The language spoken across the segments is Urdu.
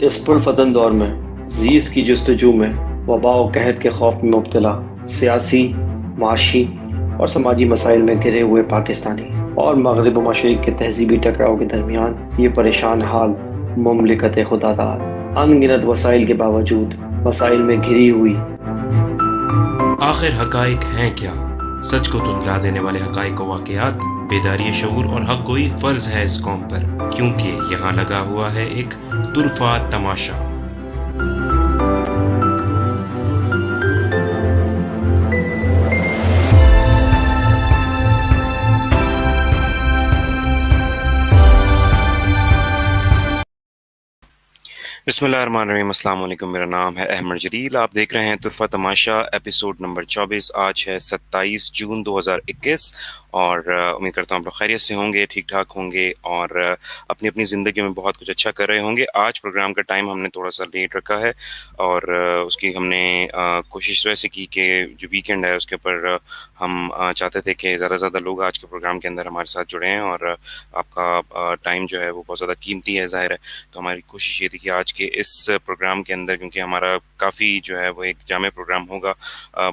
اس پرفتن دور میں زیست کی جستجو میں وبا و قحط کے خوف میں مبتلا سیاسی، معاشی اور سماجی مسائل میں گھرے ہوئے پاکستانی اور مغرب و مشرق کے تہذیبی ٹکراؤ کے درمیان یہ پریشان حال مملکت خدا داد ان گنت وسائل کے باوجود مسائل میں گھری ہوئی۔ آخر حقائق ہیں کیا؟ سچ کو تجلا دینے والے حقائق و واقعات، بیداری شعور اور حق گوئی فرض ہے اس قوم پر، کیونکہ یہاں لگا ہوا ہے ایک طرفہ تماشا۔ بسم اللہ الرحمن الرحیم۔ السلام علیکم، میرا نام ہے احمد جلیل، آپ دیکھ رہے ہیں طرفہ تماشا ایپیسوڈ نمبر 24۔ آج ہے 27 جون 2021 اور امید کرتا ہوں آپ لوگ خیریت سے ہوں گے، ٹھیک ٹھاک ہوں گے اور اپنی اپنی زندگی میں بہت کچھ اچھا کر رہے ہوں گے۔ آج پروگرام کا ٹائم ہم نے تھوڑا سا لیٹ رکھا ہے اور اس کی ہم نے کوشش ویسے کی کہ جو ویکینڈ ہے اس کے اوپر ہم چاہتے تھے کہ زیادہ سے زیادہ لوگ آج کے پروگرام کے اندر ہمارے ساتھ جڑے ہیں اور آپ کا ٹائم جو ہے وہ بہت زیادہ قیمتی ہے، ظاہر ہے۔ تو ہماری کوشش یہ تھی کہ آج کے اس پروگرام کے اندر، کیونکہ ہمارا کافی جو ہے وہ ایک جامع پروگرام ہوگا،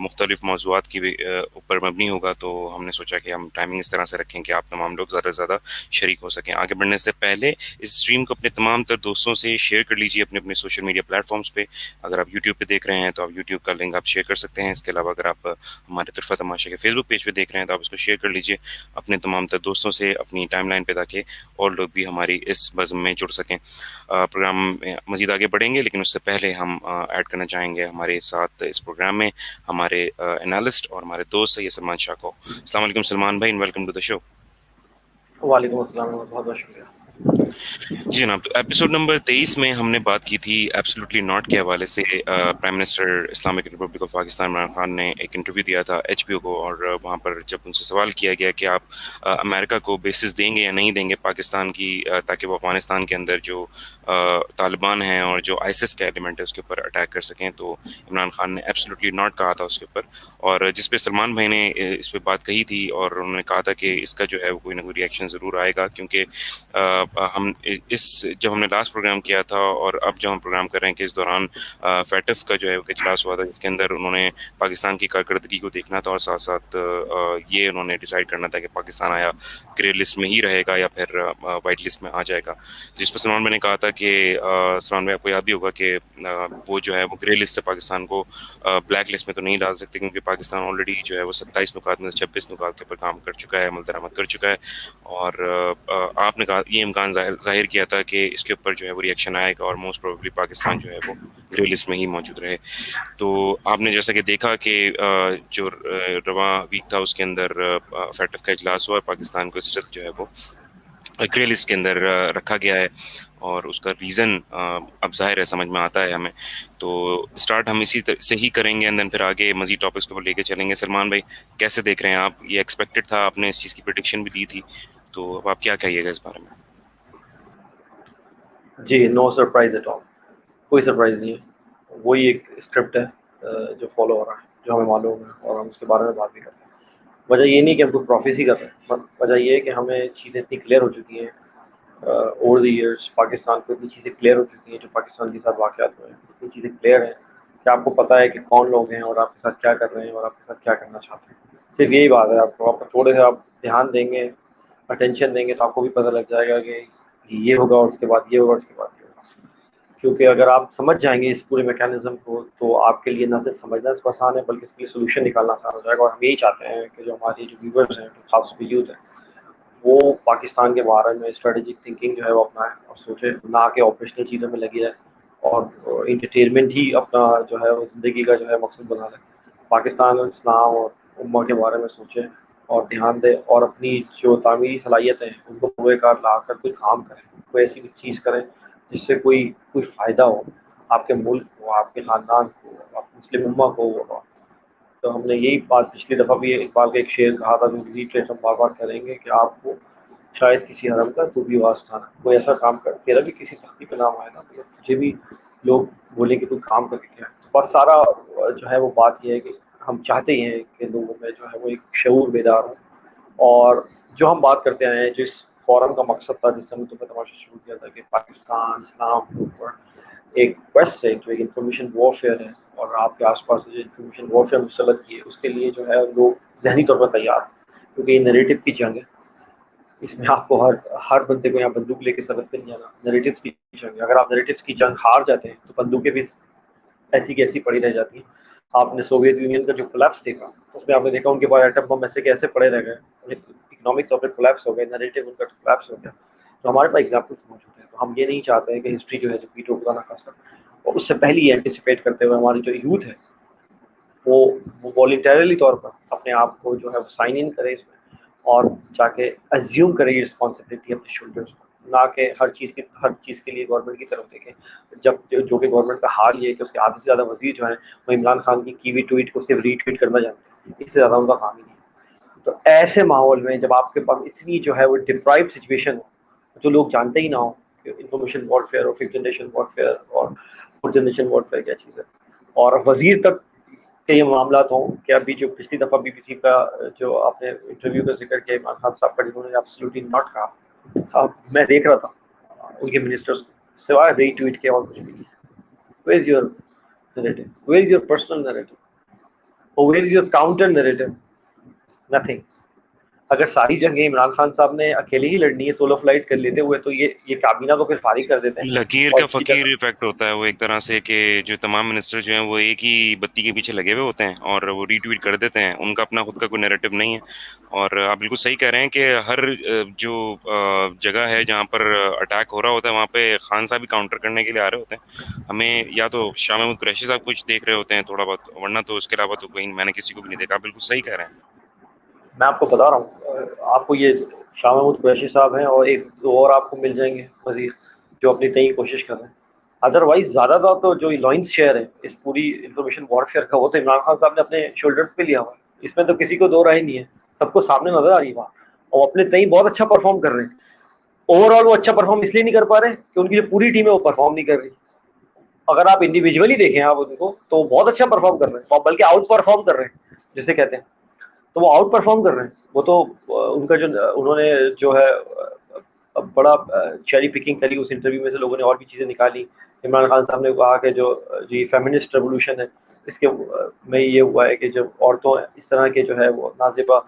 مختلف موضوعات کی اوپر مبنی ہوگا، تو ہم نے سوچا کہ ہم ٹائمنگ اس طرح سے رکھیں کہ آپ تمام لوگ زیادہ سے زیادہ شریک ہو سکیں۔ آگے بڑھنے سے پہلے اس اسٹریم کو اپنے تمام تر دوستوں سے شیئر کر لیجیے اپنے اپنے سوشل میڈیا پلیٹ فارمز پہ۔ اگر آپ یوٹیوب پہ دیکھ رہے ہیں تو آپ یوٹیوب کا لنک آپ شیئر کر سکتے ہیں۔ اس کے علاوہ اگر آپ ہمارے طرفہ تماشا کے فیس بک پیج پہ دیکھ رہے ہیں تو آپ اس کو شیئر کر لیجیے اپنے تمام تر دوستوں سے اپنی ٹائم لائن پہ، تاکہ اور لوگ بھی ہماری اس بزم میں جڑ سکیں۔ پروگرام میں مزید آگے بڑھیں گے، لیکن اس سے پہلے ہم ایڈ کرنا چاہیں گے ہمارے ساتھ اس پروگرام میں ہمارے انالسٹ اور ہمارے دوست سید سلمان شاہ کو۔ السلام علیکم سلمان بھائی، ویلکم ٹو دا شو۔ وعلیکم السلام، بہت بہت شکریہ۔ جی جناب، ایپیسوڈ نمبر 23 میں ہم نے بات کی تھی ایبسلیوٹلی ناٹ کے حوالے سے۔ Prime minister Islamic republic of Pakistan Imran Khan نے ایک انٹرویو دیا تھا ایچ پی او کو، اور وہاں پر جب ان سے سوال کیا گیا کہ آپ امریکہ کو بیسز دیں گے یا نہیں دیں گے پاکستان کی، تاکہ وہ افغانستان کے اندر جو طالبان ہیں اور جو آئسس کا ایلیمنٹ ہے اس کے اوپر اٹیک کر سکیں، تو عمران خان نے ایبسلیوٹلی ناٹ کہا تھا اس کے اوپر، اور جس پہ سلمان بھائی نے اس پہ بات کہی تھی اور انہوں نے کہا تھا کہ اس کا جو ہے وہ کوئی نہ کوئی ریئیکشن ضرور آئے گا، کیونکہ ہم جب ہم نے لاسٹ پروگرام کیا تھا اور اب جو ہم پروگرام کر رہے ہیں کہ اس دوران فیٹف کا جو ہے اجلاس ہوا تھا، جس کے اندر انہوں نے پاکستان کی کارکردگی کو دیکھنا تھا اور ساتھ ساتھ یہ انہوں نے ڈیسائیڈ کرنا تھا کہ پاکستان آیا گرے لسٹ میں ہی رہے گا یا پھر وائٹ لسٹ میں آ جائے گا، جس پر سلمان بھائی نے کہا تھا کہ سلمان بھائی آپ کو یاد بھی ہوگا کہ وہ جو ہے وہ گرے لسٹ سے پاکستان کو بلیک لسٹ میں تو نہیں ڈال سکتے، کیونکہ پاکستان آلریڈی جو ہے وہ 27 نکات میں 26 نکات کے اوپر کام کر چکا ہے، عمل درآمد کر چکا ہے، اور آپ نے کہا یہ امکان ظاہر کیا تھا کہ اس کے اوپر جو ہے وہ ریئیکشن آئے گا اور موسٹ پروبیبلی پاکستان جو ہے وہ گرے لسٹ میں ہی موجود رہے۔ تو آپ نے جیسا کہ دیکھا کہ جو رواں ویک تھا اس کے اندر فیٹف کا اجلاس ہوا اور پاکستان کو اسٹل جو ہے وہ گرے لسٹ کے اندر رکھا گیا ہے، اور اس کا ریزن اب ظاہر ہے سمجھ میں آتا ہے ہمیں۔ تو اسٹارٹ ہم اسی سے ہی کریں گے، اینڈ دین پھر آگے مزید ٹاپکس کو لے کے چلیں گے۔ سلمان بھائی کیسے دیکھ رہے ہیں آپ؟ یہ ایکسپیکٹڈ تھا، آپ نے اس چیز کی پریڈکشن بھی دی تھی، تو اب آپ کیا کہیے گا اس بارے میں؟ جی، نو سرپرائز ایٹ آل، کوئی سرپرائز نہیں ہے، وہی ایک اسکرپٹ ہے جو فالو ہو رہا ہے، جو ہمیں معلوم ہے اور ہم اس کے بارے میں بات بھی کرتے ہیں۔ وجہ یہ نہیں کہ ہم کوئی پروفیسی کر رہے ہیں، وجہ یہ ہے کہ ہمیں چیزیں اتنی کلیئر ہو چکی ہیں اوور دی ایئرس، پاکستان کو اتنی چیزیں کلیئر ہو چکی ہیں، جو پاکستان کے ساتھ واقعات ہوئے ہیں اتنی چیزیں کلیئر ہیں کہ آپ کو پتہ ہے کہ کون لوگ ہیں اور آپ کے ساتھ کیا کر رہے ہیں اور آپ کے ساتھ کیا کرنا چاہتے ہیں۔ صرف یہی بات ہے، آپ تھوڑے سے آپ دھیان دیں گے، اٹینشن دیں گے تو آپ کو بھی پتہ لگ جائے گا کہ یہ ہوگا اور اس کے بعد یہ ہوگا، اس کے بعد یہ ہوگا۔ کیونکہ اگر آپ سمجھ جائیں گے اس پورے میکینزم کو تو آپ کے لیے نہ صرف سمجھنا اس کو آسان ہے بلکہ اس کے لیے سولوشن نکالنا آسان ہو جائے گا۔ اور ہم یہی چاہتے ہیں کہ جو ہماری جو ویورز ہیں، جو خاص طور پہ یوتھ ہیں، وہ پاکستان کے بارے میں اسٹریٹجک تھنکنگ جو ہے وہ اپنائیں اور سوچیں، نہ کہ آپریشنل چیزوں میں لگی رہے اور انٹرٹینمنٹ ہی اپنا جو ہے وہ زندگی کا جو ہے مقصد بنا لیں۔ پاکستان اور اسلام اور امہ کے بارے میں سوچیں اور دھیان دیں اور اپنی جو تعمیری صلاحیتیں ہیں ان کو پورے کار لا کر کوئی کام کریں، کوئی ایسی چیز کریں جس سے کوئی فائدہ ہو آپ کے ملک کو، آپ کے خاندان کو، آپ مسلم امہ کو ہو۔ تو ہم نے یہی بات پچھلی دفعہ بھی اقبال کا ایک شعر کہا تھا، جو ریٹریٹ ہم بار بار کریں گے کہ آپ کو شاید کسی حرم کا تو بھی واسطہ نہ، کوئی ایسا کام کر تیرا بھی کسی تختی پہ نام آئے گا تو تجھے بھی لوگ بولیں کہ کوئی کام کر کے کیا ہے۔ بس سارا جو ہے وہ بات یہ ہے کہ ہم چاہتے ہی ہیں کہ لوگوں میں جو ہے وہ ایک شعور بیدار ہو، اور جو ہم بات کرتے ہیں جس فورم کا مقصد تھا، جس سے ہم نے تمہیں تماشا شروع کیا تھا کہ پاکستان اسلام کے اوپر ایک کویسٹ ہے جو ایک انفارمیشن وارفیئر ہے، اور آپ کے آس پاس جو انفارمیشن وارفیئر مسلط کی ہے اس کے لیے جو ہے لوگ ذہنی طور پر تیار ہیں، کیونکہ یہ نریٹو کی جنگ ہے. اس میں آپ کو ہر بندے کو یہاں بندوق لے کے سبق پہ نہیں جانا. نریٹوس کی جنگ ہے، اگر آپ نریٹوس کی جنگ ہار جاتے ہیں تو بندوقیں بھی ایسی کی ایسی پڑی رہ جاتی ہیں. آپ نے سوویت یونین کا جو کولیپس دیکھا، اس میں آپ نے دیکھا ان کے پاس ایٹم بم ایسے کے ایسے پڑے رہ گئے، اکنامک طور پہ کولیپس ہو گئے، نریٹو ان کا کولیپس ہو گیا. تو ہمارے پاس ایگزامپلس موجود ہیں. تو ہم یہ نہیں چاہتے ہیں کہ ہسٹری جو ہے جو پیٹو خدا نہ خاصا، اور اس سے پہلے یہ اینٹیسپیٹ کرتے ہوئے ہماری جو یوتھ ہے وہ والنٹیرلی طور پر اپنے آپ کو جو ہے وہ سائن ان کرے اس میں، اور جا کے ازیوم کرے یہ رسپانسبلٹی اپنے شولڈرس پر، نہ کہ ہر چیز کے لیے گورنمنٹ کی طرف دیکھیں. جب جو کہ گورنمنٹ کا حال یہ ہے کہ اس کے آدھے سے زیادہ وزیر جو ہیں وہ عمران خان کی ہوئی ٹویٹ کو صرف ری ٹویٹ کرنا جانتے ہیں، اس سے زیادہ ان کا کام ہی نہیں ہے. تو ایسے ماحول میں جب آپ کے پاس اتنی جو ہے وہ ڈپرائیو سچویشن ہو، جو لوگ جانتے ہی نہ ہو کہ انفارمیشن وارفیئر اور ففتھ جنریشن وارفیئر اور فورتھ جنریشن وارفیئر کیا چیز ہے، اور وزیر تک کے یہ معاملات ہوں کہ ابھی جو پچھلی دفعہ بی بی سی کا جو آپ نے انٹرویو کا ذکر کیا عمران خان صاحب کا، جنہوں نے ایبسلیوٹلی ناٹ کہا. اب میں دیکھ رہا تھا ان کے منسٹرز کو سوائے ری ٹویٹ کے اور کچھ بھی نہیں. Where is your narrative? Where is your personal narrative? اور where is your counter narrative? Nothing. اگر ساری جنگیں عمران خان صاحب نے اکیلے ہی لڑنی ہے، سولو فلائٹ کر لیتے ہوئے، تو یہ کابینہ کو پھر فارغ کر دیتے ہیں لکیر اور کا اس کی فقیر جگہ. ایفیکٹ ہوتا ہے وہ ایک طرح سے، کہ جو تمام منسٹر جو ہیں وہ ایک ہی بتی کے پیچھے لگے ہوئے ہوتے ہیں اور وہ ری ٹویٹ کر دیتے ہیں. ان کا اپنا خود کا کوئی نیریٹو نہیں ہے. اور آپ بالکل صحیح کہہ رہے ہیں کہ ہر جو جگہ ہے جہاں پر اٹیک ہو رہا ہوتا ہے وہاں پہ خان صاحب بھی کاؤنٹر کرنے کے لیے آ رہے ہوتے ہیں. ہمیں یا تو شاہ محمود قریشی صاحب کچھ دیکھ رہے ہوتے ہیں تھوڑا بہت، ورنہ تو اس کے علاوہ تو کہیں میں نے کسی کو بھی نہیں دیکھا. آپ بالکل صحیح کہہ رہے ہیں. میں آپ کو بتا رہا ہوں، آپ کو یہ شاہ محمود قریشی صاحب ہیں اور ایک دو اور آپ کو مل جائیں گے وزیر جو اپنی نئی کوشش کر رہے ہیں. ادروائز زیادہ تر تو جو لائنس شیئر ہے اس پوری انفارمیشن وارفیئر کا، وہ تو عمران خان صاحب نے اپنے شولڈرز پہ لیا ہوا ہے. اس میں تو کسی کو دو رائے نہیں ہے، سب کو سامنے نظر آ رہی ہے بات، اور اپنے تئیں بہت اچھا پرفارم کر رہے ہیں. اوور آل وہ اچھا پرفارم اس لیے نہیں کر پا رہے کہ ان کی جو پوری ٹیم ہے وہ پرفارم نہیں کر رہی. اگر آپ انڈیویجولی دیکھیں آپ ان کو تو بہت اچھا پرفارم کر رہے ہیں، بلکہ آؤٹ پرفارم کر رہے ہیں جسے کہتے ہیں. تو وہ آؤٹ پرفارم کر رہے ہیں. وہ تو ان کا جو انہوں نے جو ہے بڑا چیری پکنگ کری اس انٹرویو میں سے، لوگوں نے اور بھی چیزیں نکالی. عمران خان صاحب نے کہا کہ جو جی فیمنسٹ ریولوشن ہے اس کے میں یہ ہوا ہے کہ جب عورتوں اس طرح کے جو ہے وہ نازیبا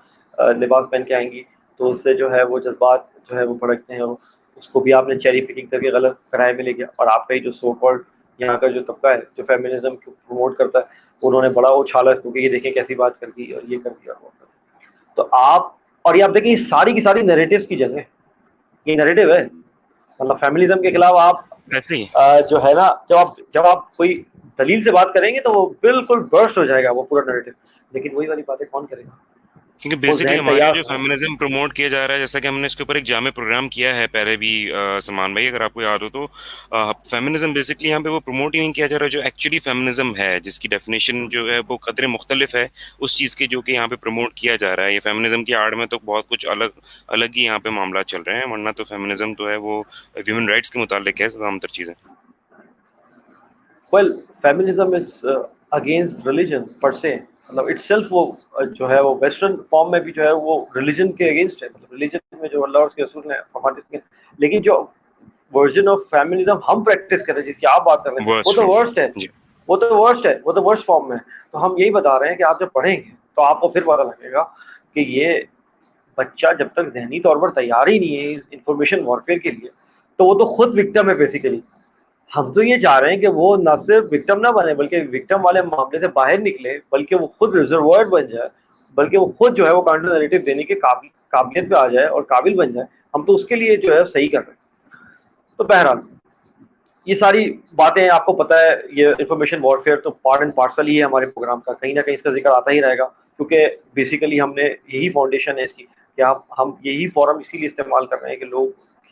لباس پہن کے آئیں گی تو اس سے جو ہے وہ جذبات جو ہے وہ بھڑکتے ہیں، اور اس کو بھی آپ نے چیری پکنگ کر کے غلط کرائے میں لے گیا. اور آپ کا یہ جو سو کالڈ یہاں کا جو طبقہ ہے جو فیمنزم کو پروموٹ کرتا ہے، انہوں نے بڑا اچھالا اس کو کہ یہ دیکھیں کیسی بات کر دی اور یہ کر دیا اور وہ کر دیا. تو آپ اور یہ آپ دیکھیں یہ ساری کی ساری نیریٹوز کی جنگ ہے. یہ نیریٹو ہے، مطلب فیمنزم کے خلاف آپ ایسے ہی، جو ہے نا جب آپ کوئی دلیل سے بات کریں گے تو وہ بالکل برسٹ ہو جائے گا وہ پورا نیریٹو. لیکن وہی والی باتیں کون کرے گا؟ کیونکہ وہ بیسکلی ذہن ہماری تیار جو ہو. فیمنزم پروموٹ کیا جا رہا ہے، جیسا کہ ہم نے اس کے اوپر ایک جامع پروگرام کیا ہے پہلے بھی، سلمان بھائی اگر آپ کو یاد ہو تو، فیمنزم بیسکلی یہاں پہ وہ پروموٹ ہی نہیں کیا جا رہا جو ایکچولی فیمنزم ہے، جس کی ڈیفینیشن جو ہے وہ قدرے مختلف ہے اس چیز کے جو کہ یہاں پہ پروموٹ کیا جا رہا ہے. یہ فیمنزم کی آڑ میں تو بہت کچھ الگ ہی یہاں پہ معاملات چل رہے ہیں، ورنہ تو فیمنزم تو ہے وہ ویمن رائٹس کے متعلق ہے تمام تر چیزیں. Well feminism is against religion پر سے، مطلب اٹ سیلف وہ جو ہے وہ ویسٹرن فارم میں بھی جو ہے وہ ریلیجن کے اگینسٹ ہے. مطلب ریلیجن میں جو اللہ اور اس کے رسول نے فرماتے ہیں، لیکن جو ورژن آف فیمنزم ہم پریکٹس کر رہے ہیں جس کی آپ بات کر رہے ہیں وہ ورسٹ تو فرام، ورسٹ ہے. جی. وہ تو ورسٹ ہے، وہ تو ورسٹ فارم میں ہے. تو ہم یہی بتا رہے ہیں کہ آپ جب پڑھیں گے تو آپ کو پھر پتہ لگے گا کہ یہ بچہ جب تک ذہنی طور پر تیار ہی نہیں ہے اس انفارمیشن وارفیئر کے لیے تو وہ تو خود وکٹم ہے بیسیکلی. ہم تو یہ چاہ رہے ہیں کہ وہ نہ صرف وکٹم نہ بنے بلکہ وکٹم والے معاملے سے باہر نکلے، بلکہ وہ خود ریزروائر بن جائے، بلکہ وہ خود جو ہے وہ کاؤنٹر نیریٹو دینے کی قابلیت پہ آ جائے اور قابل بن جائے. ہم تو اس کے لیے جو ہے صحیح کر رہے ہیں. تو بہرحال یہ ساری باتیں آپ کو پتہ ہے، یہ انفارمیشن وارفیئر تو پارٹ اینڈ پارسل ہی ہے ہمارے پروگرام کا، کہیں نہ کہیں اس کا ذکر آتا ہی رہے گا، کیونکہ بیسیکلی ہم نے یہی فاؤنڈیشن ہے اس کی کہ ہم یہی فورم اسی لیے استعمال کر رہے ہیں کہ لوگ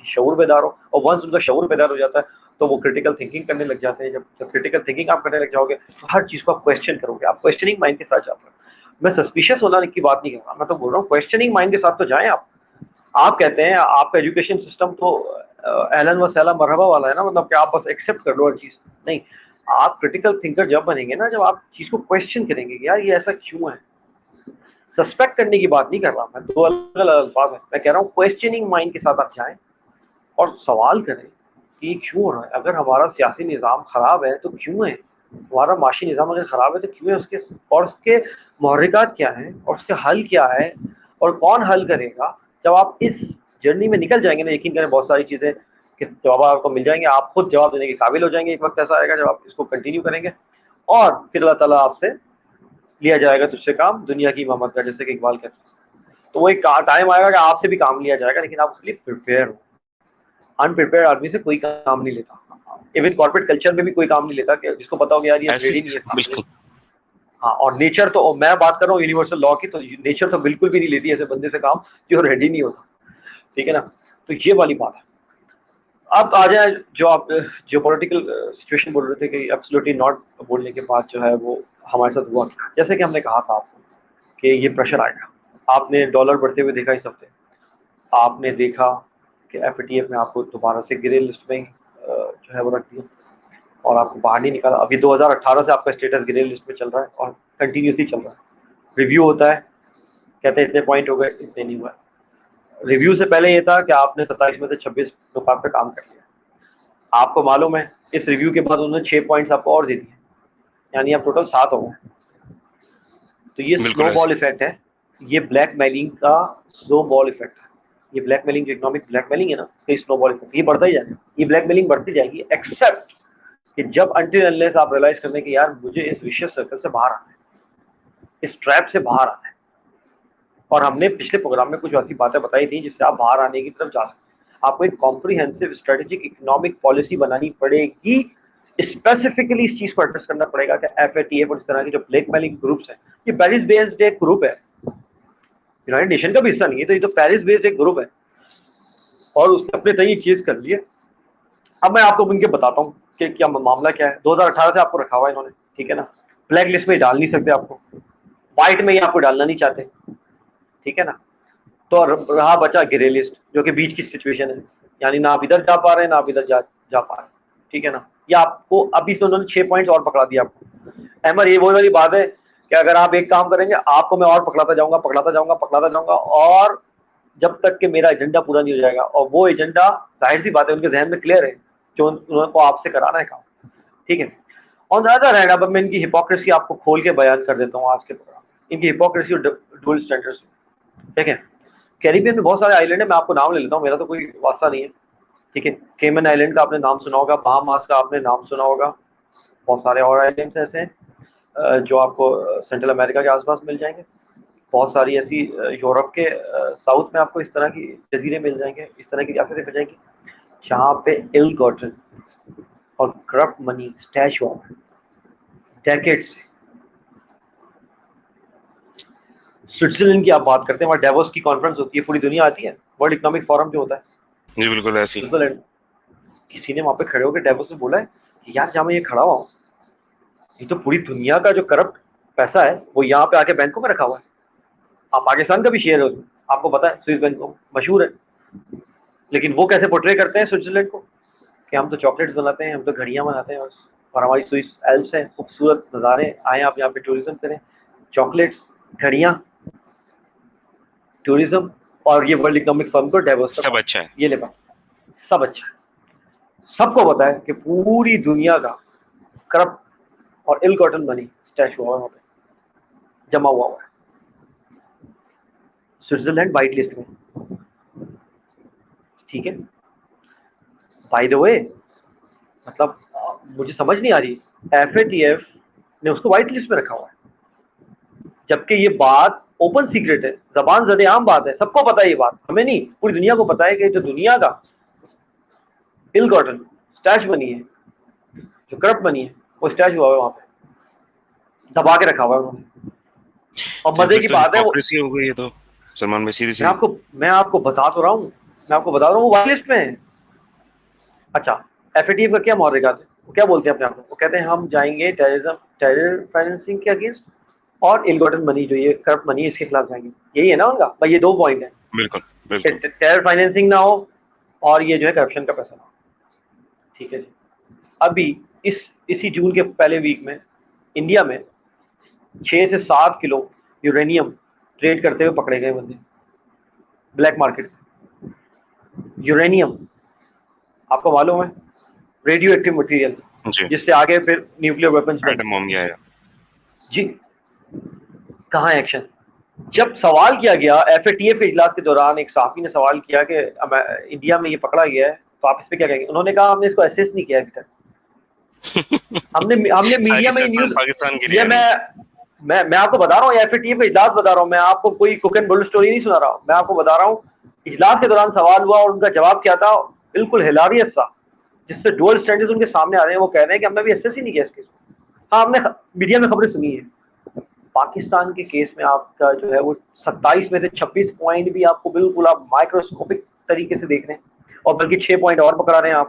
شعور بیدار ہو، اور ونس ان کا شعور بیدار ہو جاتا ہے تو وہ کرٹیکل تھنکنگ کرنے لگ جاتے ہیں. جب کرٹیکل تھنکنگ آپ کرنے لگ جاؤ گے تو ہر چیز کو آپ کویسچن کرو گے، آپ کویسچننگ مائنڈ کے ساتھ جاتے ہیں. میں سسپیشس ہونے کی بات نہیں کر رہا، میں تو بول رہا ہوں کویسچننگ مائنڈ کے ساتھ تو جائیں آپ. آپ کہتے ہیں آپ کا ایجوکیشن سسٹم تو اہلاً و سہلاً مرحبا والا ہے نا، مطلب کہ آپ بس ایکسیپٹ کر لو ہر چیز. نہیں، آپ کرٹیکل تھنکر جب بنیں گے نا، جب آپ چیز کو کویسچن کریں گے کہ یار یہ ایسا کیوں ہے. سسپیکٹ کرنے کی بات نہیں کر رہا میں، دو الگ الگ الفاظ ہیں. میں کہہ رہا ہوں کویسچننگ مائنڈ کے ساتھ آپ جائیں اور سوال کریں کہ یہ کیوں ہو رہا ہے. اگر ہمارا سیاسی نظام خراب ہے تو کیوں ہے, ہمارا معاشی نظام اگر خراب ہے تو کیوں ہے, اس کے محرکات کیا ہیں, اور اس کا حل کیا ہے, اور کون حل کرے گا. جب آپ اس جرنی میں نکل جائیں گے نا, یقین کریں بہت ساری چیزیں کہ جواب آپ کو مل جائیں گے, آپ خود جواب دینے کے قابل ہو جائیں گے. ایک وقت ایسا آئے گا جب آپ اس کو کنٹینیو کریں گے, اور پھر اللہ تعالیٰ آپ سے لیا جائے گا تجھ سے کام دنیا کی امامت کا, جیسے کہ اقبال کہتے ہیں. تو وہ ایک ٹائم آئے گا کہ آپ سے بھی کام لیا جائے گا, لیکن آپ اس کے لیے پریپیئر ہو. انپریپیئر آدمی سے کوئی کام نہیں لیتا. ایون کارپوریٹ کلچر میں بھی کوئی کام نہیں لیتا کہ جس کو پتا ہو کہ یار یہ ایسے ریڈی نہیں ہے اس کام کے لیے. بالکل ہاں, اور نیچر تو, میں بات کر رہا ہوں یونیورسل لا کی, تو نیچر تو بالکل بھی نہیں لیتی ایسے بندے سے کام جو ریڈی نہیں ہوتا. ٹھیک ہے نا, تو یہ والی بات ہے. اب آ جائیں جو آپ جو پولیٹیکل سچویشن بول رہے تھے کہ ایبسلیوٹلی ناٹ بولنے کے بعد جو ہے وہ ہمارے ساتھ ہوا. جیسے کہ ہم نے کہا تھا آپ کو کہ یہ پریشر آئے گا. آپ نے ڈالر بڑھتے ہوئے دیکھا اس ہفتے, آپ نے دیکھا کہ ایف اے ٹی ایف نے آپ کو دوبارہ سے گرے لسٹ میں جو ہے وہ رکھ دیا, اور آپ کو باہر نہیں نکالا. ابھی 2018 سے آپ کا اسٹیٹس گرے لسٹ میں چل رہا ہے, اور کنٹینیوسلی چل رہا ہے. ریویو ہوتا ہے, کہتے ہیں اتنے پوائنٹ ہو گئے, اتنے نہیں ہوا. ریویو سے پہلے یہ تھا کہ آپ نے 27 میں سے 26 نکات پہ کام کر لیا. آپ کو معلوم ہے اس ریویو کے بعد انہوں نے 6 پوائنٹس آپ کو اور دے دیے, یعنی آپ ٹوٹل 7 ہو گئے. تو یہ بالکل سنو ایسے بال ایفیکٹ ہے, یہ بلیک میلنگ کا سنو بال ایفیکٹ ہے. یہ بلیک میلنگ جو اکنامک بلیک میلنگ ہے نا, اس کا سنو بال ایفیکٹ, یہ بڑھتا ہی جائے گا. یہ بلیک میلنگ بڑھتی جائے گی, ایکسیپٹ کہ جب انٹل انلیس آپ ریلائز کرنے کہ یار مجھے اس ویشیس سرکل سے باہر آنا ہے, اس ٹریپ سے باہر آنا ہے. اور ہم نے پچھلے پروگرام میں کچھ ایسی باتیں بتائی تھیں جس سے آپ باہر آنے کی طرف جا سکتے ہیں. آپ کو ایک کمپریہنسو اسٹریٹجک اکنامک پالیسی بنانی پڑے گی. اسپیسیفکلی اس چیز کو ایڈریس کرنا پڑے گا کہ ایف اے ٹی ایف اور اس طرح کے جو بلیک میلنگ گروپس ہیں, یہ پیرس بیسڈ ایک گروپ ہے, یونائٹڈ نیشن کا بھی حصہ نہیں ہے, تو یہ تو پیرس بیسڈ ایک گروپ ہے, اور اس نے اپنے تئیں یہ چیز کر لی ہے. اب میں آپ کو ان کے بتاتا ہوں کہ کیا معاملہ کیا ہے. 2018 سے آپ کو رکھا ہوا ہے انہوں نے, ٹھیک ہے نا. بلیک لسٹ میں ڈال نہیں سکتے آپ کو, وائٹ میں ہی آپ کو ڈالنا نہیں چاہتے, ٹھیک ہے نا. تو رہا بچا گرے لسٹ, جو کہ بیچ کی سچویشن ہے, یعنی نہ آپ ادھر جا پا رہے ہیں نہ آپ ادھر جا پا رہے ہیں, ٹھیک ہے نا. یہ آپ کو ابھی سے انہوں نے 6 پوائنٹس اور پکڑا دیا آپ کو. احمد, یہ وہی والی بات ہے کہ اگر آپ ایک کام کریں گے آپ کو میں اور پکڑاتا جاؤں گا, اور جب تک کہ میرا ایجنڈا پورا نہیں ہو جائے گا. اور وہ ایجنڈا ظاہر سی بات ہے ان کے ذہن میں کلیئر ہے جو انہوں کو آپ سے کرانا ہے کام, ٹھیک ہے. اور زیادہ رہنا, اب میں ان کی ہپوکریسی آپ کو کھول کے بیان کر دیتا ہوں آج کے پروگرام میں. ان کی ہپوکریسی اور ڈبل اسٹینڈرڈز, ٹھیک ہے. کیریبین میں بہت سارے آئی لینڈ ہیں, میں آپ کو نام لے لیتا ہوں, میرا تو کوئی واسطہ نہیں ہے, ٹھیک ہے. کیمن آئی لینڈ کا آپ نے نام سنا ہوگا, بہاماس کا آپ نے نام سنا ہوگا, بہت سارے اور آئی لینڈس ایسے ہیں جو آپ کو سینٹرل امریکہ کے آس پاس مل جائیں گے. بہت ساری ایسی یورپ کے ساؤتھ میں آپ کو اس طرح کی جزیرے مل جائیں گے, اس طرح کی ریاستیں مل جائیں گی جہاں پہ ایل گاٹن اور کرپٹ منی اسٹیش ہوا ہے ڈیکیڈ سے. سوئٹزرلینڈ کی آپ بات کرتے ہیں, وہاں ڈیووس کی کانفرنس ہوتی ہے, پوری دنیا آتی ہے, ورلڈ اکنامک فورم جو ہوتا ہے جی بالکل ایسی سوئٹزرلینڈ. کسی نے وہاں پہ کھڑے ہو کے ڈیووس میں بولا ہے کہ یار جہاں میں یہ کھڑا ہوا ہوں, یہ تو پوری دنیا کا جو کرپٹ پیسہ ہے وہ یہاں پہ آ کے بینکوں میں رکھا ہوا ہے. آپ پاکستان کا بھی شیئر ہے اس میں, آپ کو پتا ہے سوئس بینک مشہور ہے, لیکن وہ کیسے پورٹرے کرتے ہیں سوئٹزرلینڈ کو کہ ہم تو چاکلیٹس بناتے ہیں, ہم تو گھڑیاں بناتے ہیں, اور ہماری سوئس ایلپس ہیں, خوبصورت نظارے, آئیں آپ یہاں پہ ٹوریزم کریں, چاکلیٹس, گھڑیاں, ٹوریزم, اور یہ ورلڈ اکنامک فورم کو ڈائیورس کا سب کام. اچھا ہے. یہ لے پا سب اچھا ہے, سب کو پتا ہے کہ پوری دنیا کا کرپٹ اور ایل کاٹن منی اسٹیش ہوا ہے وہاں پہ, جمع ہوا ہے. سوئٹزرلینڈ وائٹ لسٹ میں, ٹھیک ہے. بائی دا وے, مطلب مجھے سمجھ نہیں آ رہی, ایف اے ٹی ایف نے اس کو وائٹ لسٹ میں رکھا ہوا ہے, جبکہ یہ بات اوپن سیکرٹ ہے, زبان زد عام بات ہے, سب کو پتا ہے یہ بات, ہمیں نہیں پوری دنیا کو پتا ہے کہ جو دنیا کا ایل گاٹن اسٹیش بنی ہے, جو کرپٹ بنی ہے, وہ اسٹیش ہوا ہے وہاں پہ, دبا کے رکھا ہوا ہے انہوں نے. اور تو مزے پھر کی تو بات ہے وہ, ہپوکریسی ہو گئی ہے. تو سلمان بھائی سیدھی سی میں آپ کو بتا تو رہا ہوں, وہ وائٹ لسٹ میں ہے. اچھا, ایف اے ٹی ایف کا کیا محرکات ہے, وہ کیا بولتے ہیں اپنے آپ کو, وہ کہتے ہیں ہم جائیں گے ٹیرر فائنینسنگ کے اگینسٹ, اور ایل گاٹن منی جو یہ کرپٹ منی ہے اس کے خلاف جائیں گے. یہی ہے نا ان کا بھائی, یہ 2 پوائنٹ ہیں بالکل کہ بالکل ٹیرر فائنینسنگ نہ ہو اور یہ جو ہے کرپشن کا پیسہ نہ ہو, ٹھیک ہے جی. ابھی اسی جون کے پہلے ویک میں انڈیا میں 6 سے 7 کلو یورینیم ٹریڈ کرتے ہوئے پکڑے گئے بندے بلیک مارکیٹ میں. یورینیم آپ کو معلوم ہے ریڈیو ایکٹیو مٹیریل جس سے آگے پھر نیوکلیر ویپنز بنے. جی کہاں ایکشن؟ جب سوال کیا گیا ایف اے ٹی ایف اجلاس کے دوران، ایک صحافی نے سوال کیا کہ انڈیا میں یہ پکڑا گیا ہے تو آپ اس پہ کیا کہیں گے؟ انہوں نے کہا ہم نے اس کو ایسیس نہیں کیا ابھی تک. ہم نے میڈیا میں نیوز، یہ میں آپ کو بتا رہا ہوں، ایف اے ٹی ایف اجلاس بتا رہا ہوں، میں آپ کو کوئی کوک اینڈ بولڈ اسٹوری نہیں سنا رہا ہوں، میں آپ کو بتا رہا ہوں اجلاس کے دوران سوال ہوا اور ان کا جواب کیا تھا، بالکل ہیلاریس تھا، جس سے ڈوئل اسٹینڈرڈز ان کے سامنے آ رہے ہیں. وہ کہہ رہے ہیں کہ ہم نے بھی ایسیس ہی نہیں کیا اس کیس کو. ہاں ہم نے میڈیا میں خبریں سنی ہیں. پاکستان کے کیس میں آپ کا جو ہے وہ 27 میں سے 26 پوائنٹ بھی آپ کو بالکل آپ مائکروسکوپک طریقے سے دیکھ رہے ہیں، اور بلکہ 6 پوائنٹ اور پکڑا رہے ہیں آپ،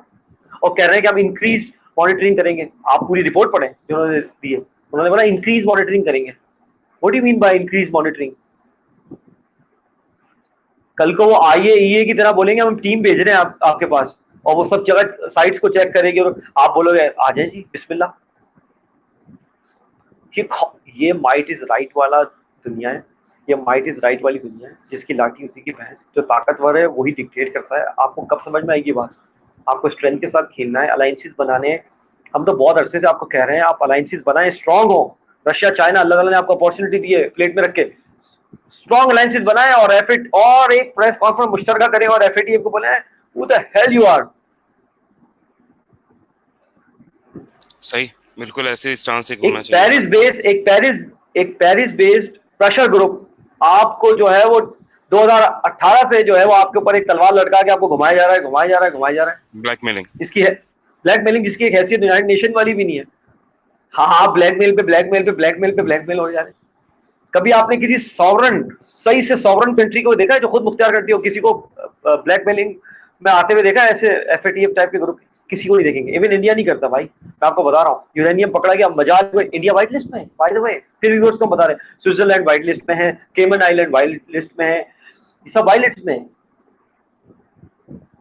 اور کہہ رہے ہیں کہ ہم انکریز مانیٹرنگ کریں گے. آپ پوری رپورٹ پڑھیں جو انہوں نے دی ہے، انہوں نے بولا انکریز مانیٹرنگ کریں گے. What do you mean by increase monitoring? کل کو وہ آئی اے کی طرح بولیں گے ہم ٹیم بھیج رہے ہیں آپ کے پاس، اور وہ سب جگہ سائٹس کو چیک کرے گی اور آپ بولو گے آ جائیں جی بسم اللہ. یہ مائٹ از رائٹ والا دنیا ہے، یہ مائٹ از رائٹ والی دنیا ہے جس کی لاٹھی اسی کی بھینس. جو طاقتور ہے وہی ڈکٹیٹ کرتا ہے. آپ کو کب سمجھ میں آئے گی بات؟ آپ کو اسٹرینتھ کے ساتھ کھیلنا ہے، الائنسز بنانے ہیں. ہم تو بہت عرصے سے آپ کو کہہ رہے ہیں آپ الائنسز بنائیں، اسٹرانگ ہو. رشیا چائنا اللہ تعالیٰ نے آپ کو اپورچونٹی دی ہے پلیٹ میں رکھ کے، اسٹرانگ الائنسز بنائیں اور اور ایک پریس کانفرنس مشترکہ کریں اور ایف اے ٹی ایف کو بولیں who the hell you are. صحیح، بالکل ایسے اسٹانس سے ہونا چاہیے. ایک پیرس بیسڈ پریشر گروپ آپ کو جو ہے وہ 2018 سے جو ہے وہ آپ کے اوپر ایک تلوار لٹکا کے آپ کو گھمایا جا رہا ہے. بلیک میلنگ، اس کی ہے بلیک میلنگ، جس کی ایک حیثیت یونائٹڈ نیشن والی بھی نہیں ہے. ہاں بلیک میل ہو جا رہے. کبھی آپ نے کسی ساورن صحیح سے ساورن کنٹری کو دیکھا ہے جو خود مختار کرتی ہو کسی کو بلیک میلنگ میں آتے ہوئے دیکھا ہے ایسے F A T F type کے گروپ؟ کسی کو نہیں دیکھیں گے. ایون انڈیا نہیں کرتا بھائی، میں آپ کو بتا رہا ہوں. یورینیم پکڑا گیا مجال میں، انڈیا وائٹ لسٹ میں ہے بائی دی وے، پھر ویورز کو بتا رہے ہیں سوئٹزرلینڈ وائٹ لسٹ میں ہے، کیمن آئیلینڈ وائٹ لسٹ میں ہے، یہ سب وائٹ لسٹ میں ہے.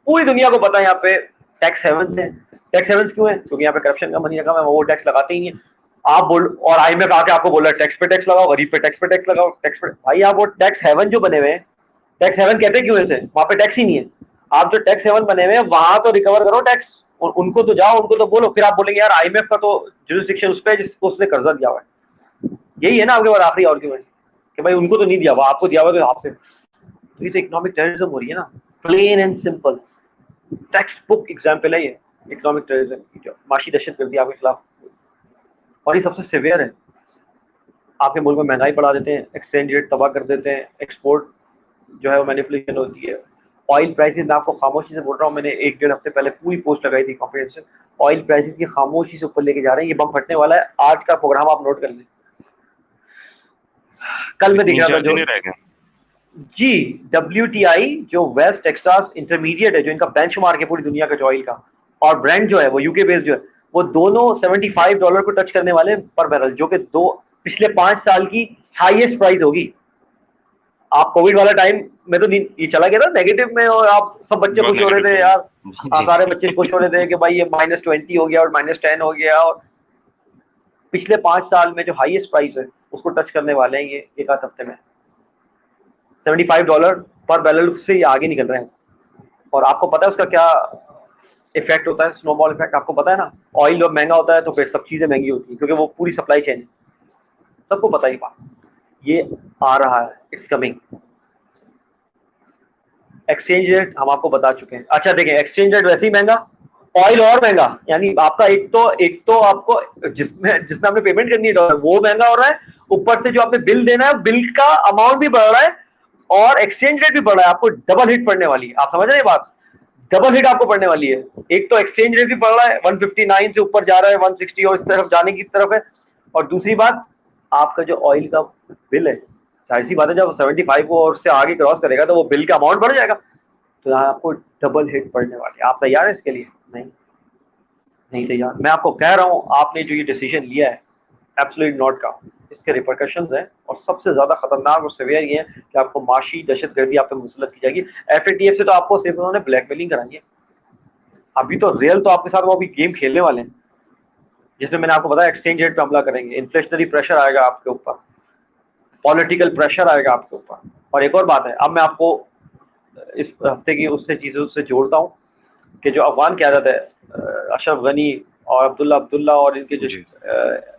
پوری دنیا کو پتا ہے یہاں پہ ٹیکس ہیونز ہیں. ٹیکس ہیونز کیوں ہیں؟ کیونکہ یہاں پہ کرپشن کا منی رکھا ہے، وہ ٹیکس لگاتے ہی ہیں. آپ بول اور آئی ایم ایف آ کے آپ کو بول رہا ہے ٹیکس پہ ٹیکس لگاؤ، غریب پہ ٹیکس لگاؤ، ٹیکس پہ. بھائی آپ وہ ٹیکس ہیون جو بنے ہوئے ہیں، ٹیکس ہیون کہتے کیوں ایسے؟ وہاں پہ ٹیکس ہی نہیں ہے. آپ جو ٹیکس ہیون بنے ہوئے ہیں وہاں تو ریکور کرو ٹیکس، اور ان کو تو جاؤ، ان کو تو بولو. پھر آپ بولیں گے یار آئی ایم ایف کا تو جورسڈکشن اس پہ جس کو اس نے قرضہ دیا ہوا ہے. یہی ہے نا آپ کے بعد آخری آرگیومنٹ کہ بھائی ان کو تو نہیں دیا ہوا، آپ کو دیا ہوا تو آپ سے. تو یہ اکنامک ٹیررزم ہو رہی ہے نا، plain and simple text book example ہے یہ اکنامک ٹیررزم کی، معاشی دہشت گردی آپ کے خلاف. اور یہ سب سے سیویئر ہے. آپ کے ملک میں مہنگائی بڑھا دیتے ہیں، ایکسچینج ریٹ تباہ کر دیتے ہیں، ایکسپورٹ جو ہے وہ مینیپولیشن ہوتی ہے. آئل پرائسز میں آپ کو خاموشی سے بول رہا ہوں، میں نے 1-1.5 ہفتے پہلے پوری پوسٹ لگائی تھی کمپریہنسو. آئل پرائسز کی خاموشی سے اوپر لے کے جا رہے ہیں. یہ بم پھٹنے والا ہے. آج کا پروگرام آپ نوٹ کر لیں. کل میں دیکھ رہا تھا جو جی WTI جو ویسٹ ٹیکساس انٹرمیڈیٹ ہے، جو ان کا بینچ مارک ہے پوری دنیا کا جو آئل کا، اور برینڈ جو ہے وہ UK بیسڈ جو ہے، وہ دونوں $75 کو ٹچ کرنے والے پر بیرل، جو کہ پچھلے 5 سال کی ہائیسٹ پرائز ہوگی. آپ کووڈ والا ٹائم میں تو یہ چلا گیا تھا نیگیٹو میں، اور آپ سب بچے خوش ہو رہے تھے یار، سارے بچے خوش ہو رہے تھے کہ بھائی یہ -20 ہو گیا اور -10 ہو گیا. اور پچھلے 5 سال میں جو ہائیسٹ پرائز ہے اس کو ٹچ کرنے والے ہیں یہ ایک آدھ ہفتے میں. $75 پر بیرل سے یہ آگے نکل رہے ہیں. اور آپ کو پتا ہے اس کا کیا افیکٹ ہوتا ہے؟ سنو بال افیکٹ. آپ کو پتا ہے نا، آئل جب مہنگا ہوتا ہے تو پھر سب چیزیں مہنگی ہوتی ہیں، کیونکہ وہ پوری سپلائی چین ہے. سب کو پتا ہی بات، یہ آ رہا ہے، اٹس کمنگ. ایکسچینج ریٹ ہم آپ کو بتا چکے ہیں. اچھا دیکھیں ایکسچینج ریٹ ویسے ہی مہنگا، آئل اور مہنگا. یعنی آپ کا ایک تو آپ کو جس میں آپ نے پیمنٹ کرنی ہے ڈالر وہ مہنگا ہو رہا ہے، اوپر سے جو آپ نے بل دینا ہے بل کا اماؤنٹ بھی بڑھ رہا ہے، اور ایکسچینج ریٹ بھی بڑھ رہا ہے. آپ کو ڈبل ہٹ پڑنے والی ہے. آپ سمجھ رہے ہیں بات؟ ڈبل ہٹ آپ کو پڑنے والی ہے. ایک تو ایکسچینج ریٹ بھی بڑھ رہا ہے، 159 سے اوپر جا رہا ہے، 160 اور اس طرف جانے کی طرف ہے. اور دوسری بات آپ کا جو آئل کا بل ہے، ظاہر سی بات ہے جب 75 کو اور سے آگے کراس کرے گا تو وہ بل کا اماؤنٹ بڑھ جائے گا. تو یہاں آپ کو ڈبل ہٹ پڑنے والی ہے. آپ تیار ہیں اس کے لیے؟ نہیں تیار. میں آپ کو کہہ رہا ہوں آپ نے جو یہ ڈیسیژن لیا ہے ایبسولوٹ ناٹ کا، اس کے ریپرکشنز ہیں، اور سب سے زیادہ خطرناک اور سیویئر یہ ہے کہ آپ کو معاشی دہشت گردی آپ پہ مسلط کی جائے گی. ایف اے ٹی ایف سے تو آپ کو صرف انہوں نے بلیک میلنگ کرانی ہے. ابھی تو ریئل تو آپ کے ساتھ وہ ابھی گیم کھیلنے والے ہیں، جس میں نے آپ کو بتایا ایکسچینج ریٹ پہ حملہ کریں گے، انفلیشنری پریشر آئے گا آپ کے اوپر، پولیٹیکل پریشر آئے گا آپ کے اوپر. اور ایک اور بات ہے، اب میں آپ کو اس ہفتے کی اس سے چیزوں سے جوڑتا ہوں کہ جو افغان قیادت ہے اشرف غنی اور عبداللہ اور ان کے جو جی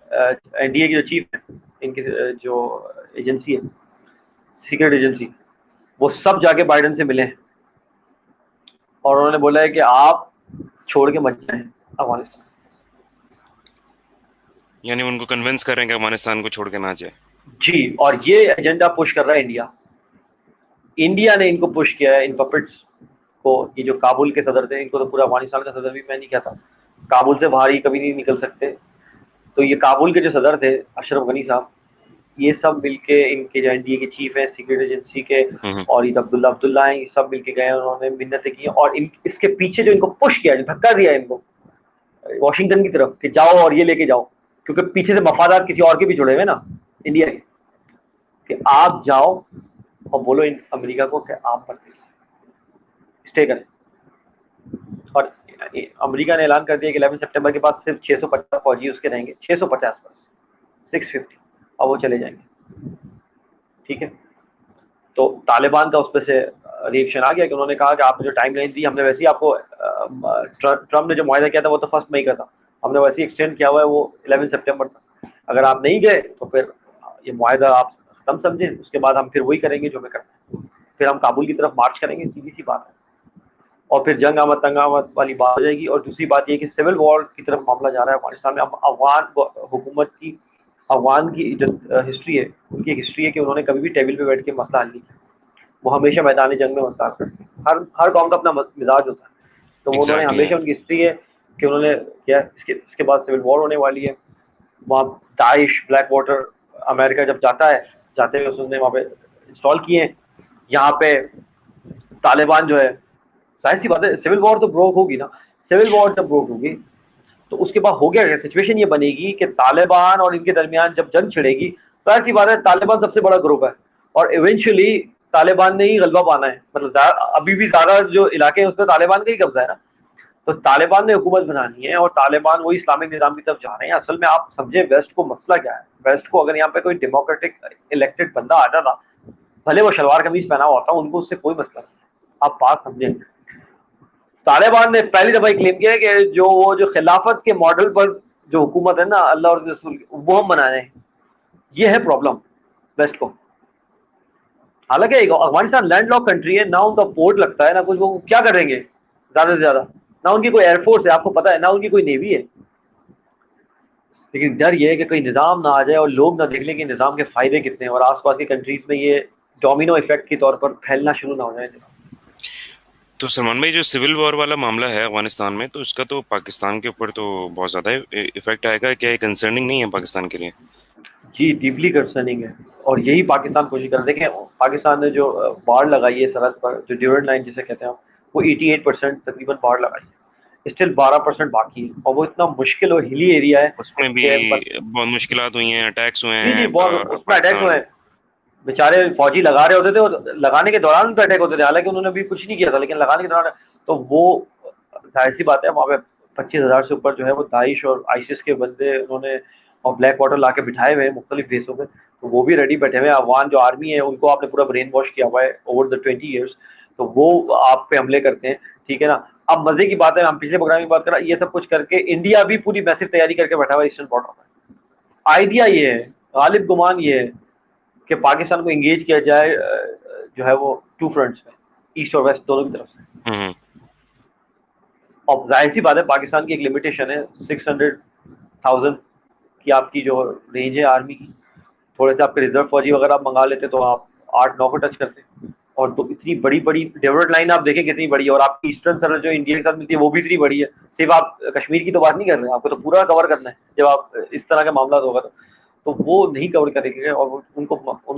این ڈی اے کے جو چیف ہیں، ان کی جو ایجنسی ہے، سیکرٹ ایجنسی، وہ سب جا کے بائیڈن سے ملے ہیں اور انہوں نے بولا ہے کہ آپ چھوڑ کے مت جائیں افغانستان. یعنی ان کو کنونس کر رہے ہیں کہ افغانستان کو چھوڑ کے نہ جائے. جی، اور یہ ایجنڈا پش کر رہا ہے انڈیا نے ان کو پش کیا ہے، ان پپٹس کو. یہ جو کابل کے صدر تھے، ان کو تو پورا افغانستان کا صدر بھی میں نہیں کہتا، کابل سے باہر ہی کبھی نہیں نکل سکتے. تو یہ کابل کے جو صدر تھے اشرف غنی صاحب، یہ سب مل کے ان کے جو این ڈی اے کے چیف ہیں سیکرٹ ایجنسی کے، اور یہ عبداللہ ہیں، یہ سب مل کے گئے، انہوں نے منتیں کی. اور اس کے پیچھے جو ان کو پش کیا، جو دھکا دیا ان کو واشنگٹن کی طرف کہ جاؤ اور یہ لے کے جاؤ، کیونکہ پیچھے سے مفادات کسی اور کے بھی جڑے ہوئے نا انڈیا کے، کہ آپ جاؤ اور بولو امریکہ کو کہ آپ اسٹے کریں. اور امریکہ نے اعلان کر دیا کہ 11 سپٹمبر کے بعد صرف 650 فوجی اس کے رہیں گے، 650 بس، 650، اور وہ چلے جائیں گے. ٹھیک ہے، تو طالبان کا اس پہ سے ریئیکشن آ گیا کہ انہوں نے کہا کہ آپ نے جو ٹائم لائن دی، ہم نے ویسے ہی آپ کو، ٹرمپ نے جو معاہدہ کیا تھا وہ تو 1 مئی کا تھا، ہم نے ویسے ہی ایکسٹینڈ کیا ہوا ہے وہ 11 سپٹمبر تک. اگر آپ نہیں گئے تو پھر یہ معاہدہ آپ ختم سمجھیں، اس کے بعد ہم پھر وہی کریں گے جو ہمیں کرنا ہے، پھر ہم کابل کی طرف مارچ کریں گے، سیدھی سی بات ہے. اور پھر جنگ آمد تنگ آمد والی بات ہو جائے گی. اور دوسری بات یہ کہ سول وار کی طرف معاملہ جا رہا ہے افغانستان میں. اب افغان حکومت کی، افغان کی جو ہسٹری ہے، ان کی ہسٹری ہے کہ انہوں نے کبھی بھی ٹیبل پہ بیٹھ کے مسئلہ حل نہیں کیا، وہ ہمیشہ میدان جنگ میں مسئلہ حل کرتے ہیں. ہر قوم کا اپنا مزاج ہوتا ہے، تو وہ انہوں نے ایگزیکٹلی. ہمیشہ، ان کی ہسٹری ہے کہ انہوں نے کیا. اس کے بعد سول وار ہونے والی ہے. وہاں داعش، بلیک واٹر، امریکہ جب جاتا ہے، جاتے ہوئے اس نے وہاں پہ انسٹال کیے ہیں. یہاں پہ طالبان جو ہے، ظاہر سی بات ہے سول وار تو بروک ہوگی نا. سول وار جب بروک ہوگی تو اس کے بعد ہو گیا، سچویشن یہ بنے گی کہ طالبان اور ان کے درمیان جب جنگ چھڑے گی، ظاہر سی بات ہے طالبان سب سے بڑا گروپ ہے، اور ایونچولی طالبان نے ہی غلبہ پانا ہے. مطلب ابھی بھی زیادہ جو علاقے ہیں اس میں طالبان کا ہی قبضہ ہے نا. تو طالبان نے حکومت بنانی ہے، اور طالبان وہی اسلامک نظام کی طرف جا رہے ہیں. اصل میں آپ سمجھیں ویسٹ کو مسئلہ کیا ہے. ویسٹ کو اگر یہاں پہ کوئی ڈیموکریٹک الیکٹڈ بندہ آ جاتا، بھلے وہ شلوار قمیض پہنا ہوا ہوتا، ان کو اس سے کوئی مسئلہ نہیں. آپ بات سمجھیں، طالبان نے پہلی دفعہ کلیم کیا ہے کہ جو خلافت کے ماڈل پر جو حکومت ہے نا اللہ اور رسول کی، وہ ہم بنا رہے ہیں. یہ ہے پرابلم ویسٹ کو. حالانکہ افغانستان لینڈ لاک کنٹری ہے، نہ ان کا پورٹ لگتا ہے نہ کچھ. وہ کیا کریں گے زیادہ سے زیادہ؟ نہ ان کی کوئی ایئر فورس ہے، آپ کو پتا ہے، نہ ان کی کوئی نیوی ہے. لیکن ڈر یہ ہے کہ کوئی نظام نہ آ جائے اور لوگ نہ دیکھ لیں کہ نظام کے فائدے کتنے ہیں، اور آس پاس کی کنٹریز میں یہ ڈومینو ایفیکٹ کے طور پر پھیلنا شروع نہ ہو جائے. تو سلمان بھائی، جو سول وار والا معاملہ ہے افغانستان میں، تو اس کا تو پاکستان کے اوپر تو بہت زیادہ افیکٹ آئے گا. کیا یہ کنسرننگ نہیں ہے پاکستان کے لیے؟ جی ڈیپلی کنسرننگ ہے، اور یہی پاکستان کوشش کر. دیکھیں پاکستان نے جو باڑ لگائی ہے سرحد پر، جو ڈیورنڈ لائن جسے کہتے ہیں، وہ 88% تقریباً باڑ لگائی ہے. اسٹل 12% باقی ہے، اور وہ اتنا مشکل اور ہلی ایریا ہے اس میں بھی کہ بہت مشکلات ہوئی ہیں، اٹیکس ہوئے جی ہیں بہت اس میں اٹیک ہوئے پاکستان. ہیں. بیچارے فوجی لگا رہے ہوتے تھے، اور لگانے کے دوران ان پہ اٹیک ہوتے تھے، حالانکہ انہوں نے بھی کچھ نہیں کیا تھا، لیکن لگانے کے دوران. تو وہ ظاہر سی بات ہے وہاں پہ 25,000 سے اوپر جو ہے وہ داعش اور آئیسس کے بندے انہوں نے، اور بلیک واٹر لا کے بٹھائے ہوئے ہیں مختلف بیسوں پہ. تو وہ بھی ریڈی بیٹھے ہوئے ہیں. افغان جو آرمی ہے ان کو آپ نے پورا برین واش کیا ہوا ہے اوور دا 20 ایئرس. تو وہ آپ پہ حملے کرتے ہیں، ٹھیک ہے نا. اب مزے کی بات ہے، ہم پچھلے پروگرام کی بات کر رہے ہیں، یہ سب کچھ کر کے انڈیا بھی پوری میسو تیاری کر کے بیٹھا ہوا ہے ایسٹرن بارڈر میں. آئیڈیا یہ ہے، غالب گمان یہ ہے کہ پاکستان کو انگیج کیا جائے جو ہے وہ 2 فرنٹس میں، ایسٹ اور ویسٹ دونوں کی طرف سے. ہوں. اور ظاہر سی بات ہے پاکستان کی ایک لمیٹیشن ہے 600,000 کی آپ کی جو رینج ہے آرمی کی. تھوڑے سے آپ کے ریزرو فوجی وغیرہ آپ منگا لیتے تو آپ 8-9 کو ٹچ کرتے. اور تو اتنی بڑی بڑی ڈیولپڈ لائن آپ دیکھیں کتنی بڑی ہے، اور آپ کی ایسٹرن سرحد جو انڈیا کے ساتھ ملتی ہے وہ بھی اتنی بڑی ہے. صرف آپ کشمیر کی تو بات نہیں کر رہے ہیں، آپ کو تو پورا کور کرنا ہے جب آپ اس طرح کے معاملات ہوگا. تو وہ نہیں کور کریں گے، اور ان